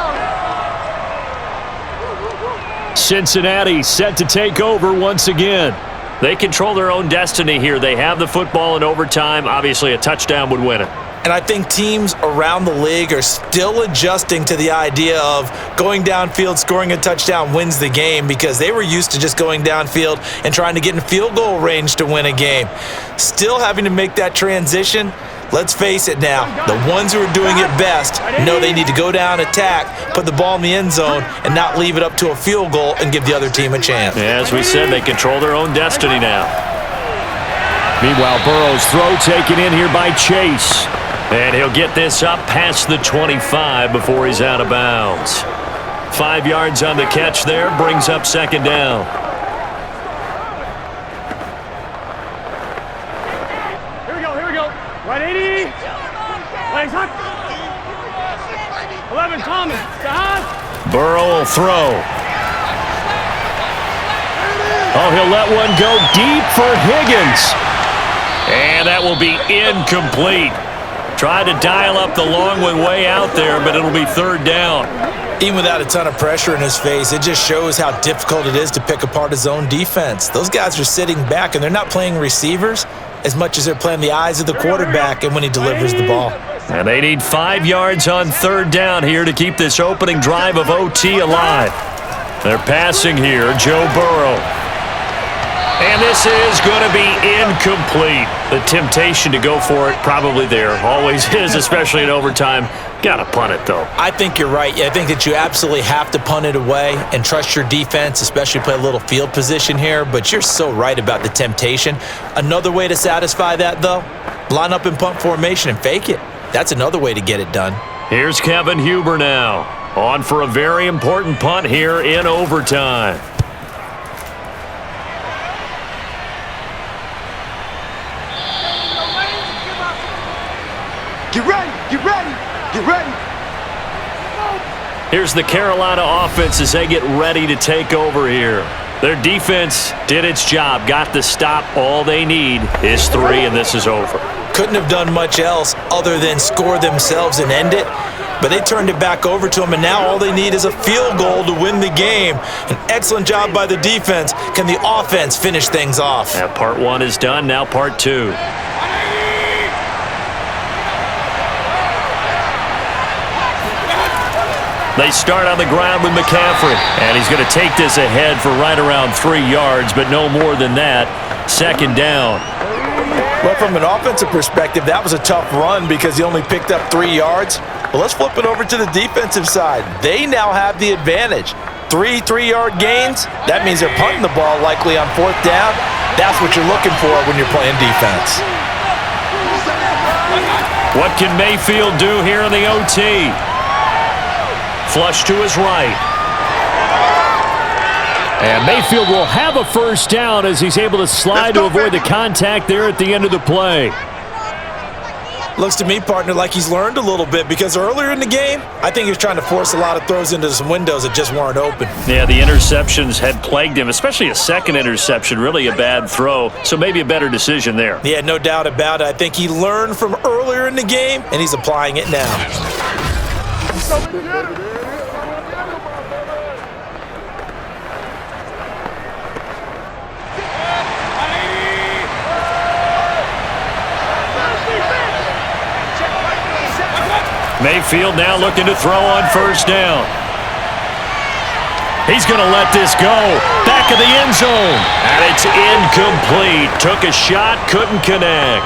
Cincinnati set to take over once again. They control their own destiny here. They have the football in overtime. Obviously, a touchdown would win it. And I think teams around the league are still adjusting to the idea of going downfield, scoring a touchdown wins the game, because they were used to just going downfield and trying to get in field goal range to win a game. Still having to make that transition. Let's face it now, the ones who are doing it best know they need to go down, attack, put the ball in the end zone, and not leave it up to a field goal and give the other team a chance. As we said, they control their own destiny now. Meanwhile, Burrow's throw taken in here by Chase. And he'll get this up past the 25 before he's out of bounds. 5 yards on the catch there, brings up second down. Here we go. Right 80. Legs up. 11, Thomas. Burrow will throw. Oh, he'll let one go deep for Higgins. And that will be incomplete. Tried to dial up the long one way out there, but it'll be third down. Even without a ton of pressure in his face, it just shows how difficult it is to pick apart his own defense. Those guys are sitting back, and they're not playing receivers as much as they're playing the eyes of the quarterback and when he delivers the ball. And they need 5 yards on third down here to keep this opening drive of OT alive. They're passing here, Joe Burrow. And this is going to be incomplete. The temptation to go for it probably there. Always is, especially in overtime. Got to punt it, though. I think you're right. I think that you absolutely have to punt it away and trust your defense, especially play a little field position here. But you're so right about the temptation. Another way to satisfy that, though, line up in punt formation and fake it. That's another way to get it done. Here's Kevin Huber now. On for a very important punt here in overtime. Get ready, get ready, get ready. Here's the Carolina offense as they get ready to take over here. Their defense did its job, got the stop. All they need is 3, and this is over. Couldn't have done much else other than score themselves and end it, but they turned it back over to them, and now all they need is a field goal to win the game. An excellent job by the defense. Can the offense finish things off? That part 1 is done, now part 2. They start on the ground with McCaffrey, and he's going to take this ahead for right around 3 yards, but no more than that. Second down. Well, from an offensive perspective, that was a tough run because he only picked up 3 yards. Well, let's flip it over to the defensive side. They now have the advantage. 3 3-yard gains, that means they're punting the ball likely on 4th down. That's what you're looking for when you're playing defense. What can Mayfield do here in the OT? Flush to his right. And Mayfield will have a first down as he's able to slide to avoid the contact there at the end of the play. Looks to me, partner, like he's learned a little bit because earlier in the game, I think he was trying to force a lot of throws into some windows that just weren't open. Yeah, the interceptions had plagued him, especially a second interception, really a bad throw, so maybe a better decision there. Yeah, no doubt about it. I think he learned from earlier in the game, and he's applying it now. Mayfield now looking to throw on first down. He's going to let this go. Back of the end zone. And it's incomplete. Took a shot, couldn't connect.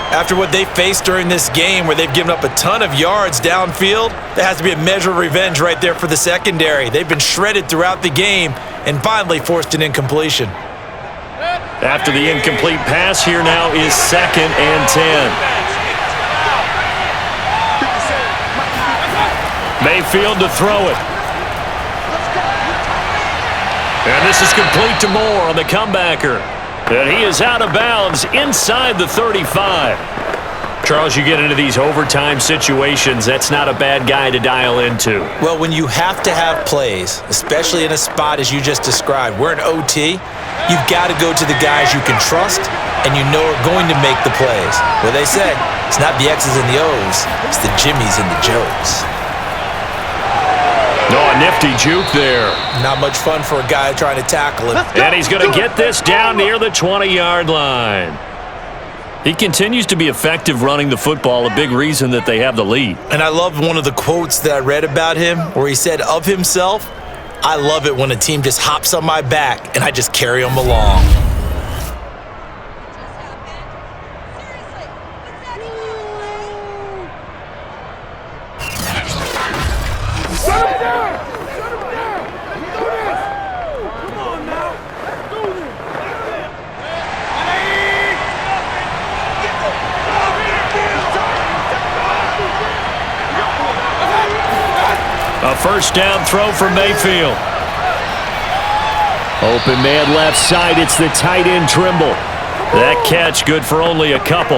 After what they faced during this game where they've given up a ton of yards downfield, there has to be a measure of revenge right there for the secondary. They've been shredded throughout the game and finally forced an incompletion. After the incomplete pass, here now is 2nd and 10. Mayfield to throw it. And this is complete to Moore on the comebacker. And he is out of bounds inside the 35. Charles, you get into these overtime situations, that's not a bad guy to dial into. Well, when you have to have plays, especially in a spot as you just described, we're in OT, you've got to go to the guys you can trust and you know are going to make the plays. Well, they say it's not the X's and the O's, it's the Jimmies and the Joes. No, a nifty juke there. Not much fun for a guy trying to tackle him. And he's going to get this down near the 20-yard line. He continues to be effective running the football, a big reason that they have the lead. And I love one of the quotes that I read about him where he said of himself, "I love it when a team just hops on my back and I just carry them along." A first down throw for Mayfield. Open man left side. It's the tight end Trimble. That catch good for only a couple.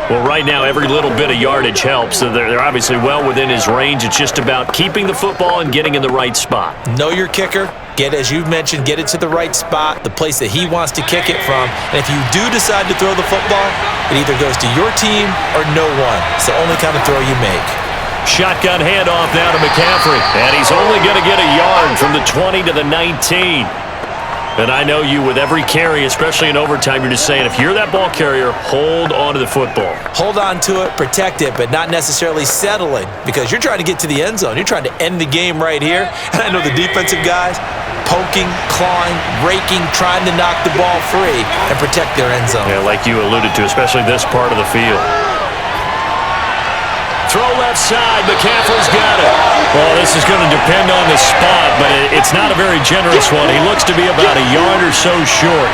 Well, right now, every little bit of yardage helps. So they're obviously well within his range. It's just about keeping the football and getting in the right spot. Know your kicker. As you mentioned, get it to the right spot, the place that he wants to kick it from. And if you do decide to throw the football, it either goes to your team or no one. It's the only kind of throw you make. Shotgun handoff now to McCaffrey. And he's only going to get a yard from the 20 to the 19. And I know you, with every carry, especially in overtime, you're just saying, if you're that ball carrier, hold on to the football. Hold on to it, protect it, but not necessarily settle it, because you're trying to get to the end zone. You're trying to end the game right here. And I know the defensive guys poking, clawing, raking, trying to knock the ball free and protect their end zone. Yeah, like you alluded to, especially this part of the field. Throw left side. McCaffrey's got it. Well, this is going to depend on the spot, but it's not a very generous one. He looks to be about a yard or so short.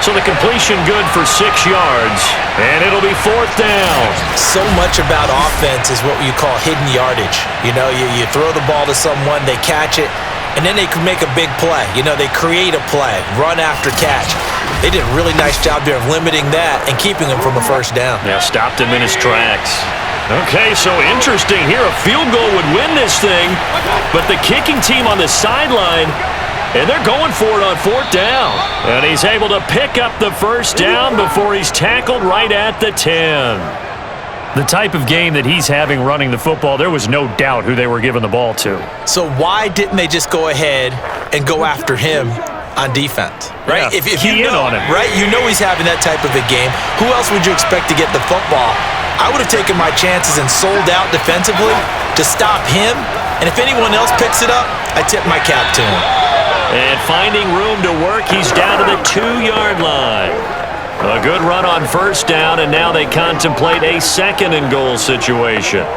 So the completion good for 6 yards, and it'll be 4th down. So much about offense is what you call hidden yardage. You know, you throw the ball to someone, they catch it, and then they can make a big play. You know, they create a play, run after catch. They did a really nice job there of limiting that and keeping him from a first down. Yeah, stopped him in his tracks. Okay, so interesting here. A field goal would win this thing, but the kicking team on the sideline, and they're going for it on 4th down. And he's able to pick up the first down before he's tackled right at the 10. The type of game that he's having running the football, there was no doubt who they were giving the ball to. So why didn't they just go ahead and go after him on defense, right? Yeah, if you know, on him. right? You know he's having that type of a game. Who else would you expect to get the football? I would have taken my chances and sold out defensively to stop him. And if anyone else picks it up, I tip my cap to him. And finding room to work, he's down to the 2-yard line. A good run on first down, and now they contemplate a 2nd and goal situation.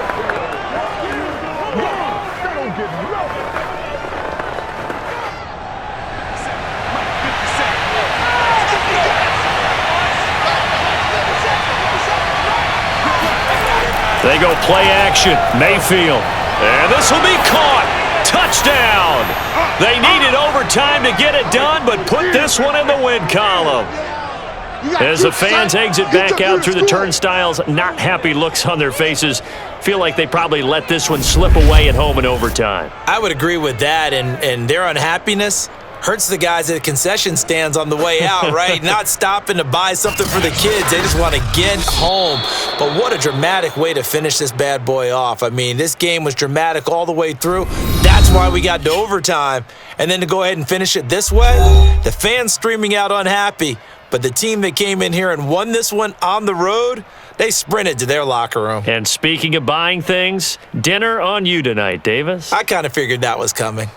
They go play action. Mayfield. And this will be caught. Touchdown. They needed overtime to get it done, but put this one in the win column. As the fans exit back out through the turnstiles, not happy looks on their faces. Feel like they probably let this one slip away at home in overtime. I would agree with that, and their unhappiness hurts the guys at the concession stands on the way out, right? Not stopping to buy something for the kids. They just want to get home. But what a dramatic way to finish this bad boy off. I mean, this game was dramatic all the way through. That's why we got to overtime. And then to go ahead and finish it this way, the fans streaming out unhappy. But the team that came in here and won this one on the road, they sprinted to their locker room. And speaking of buying things, dinner on you tonight, Davis. I kind of figured that was coming.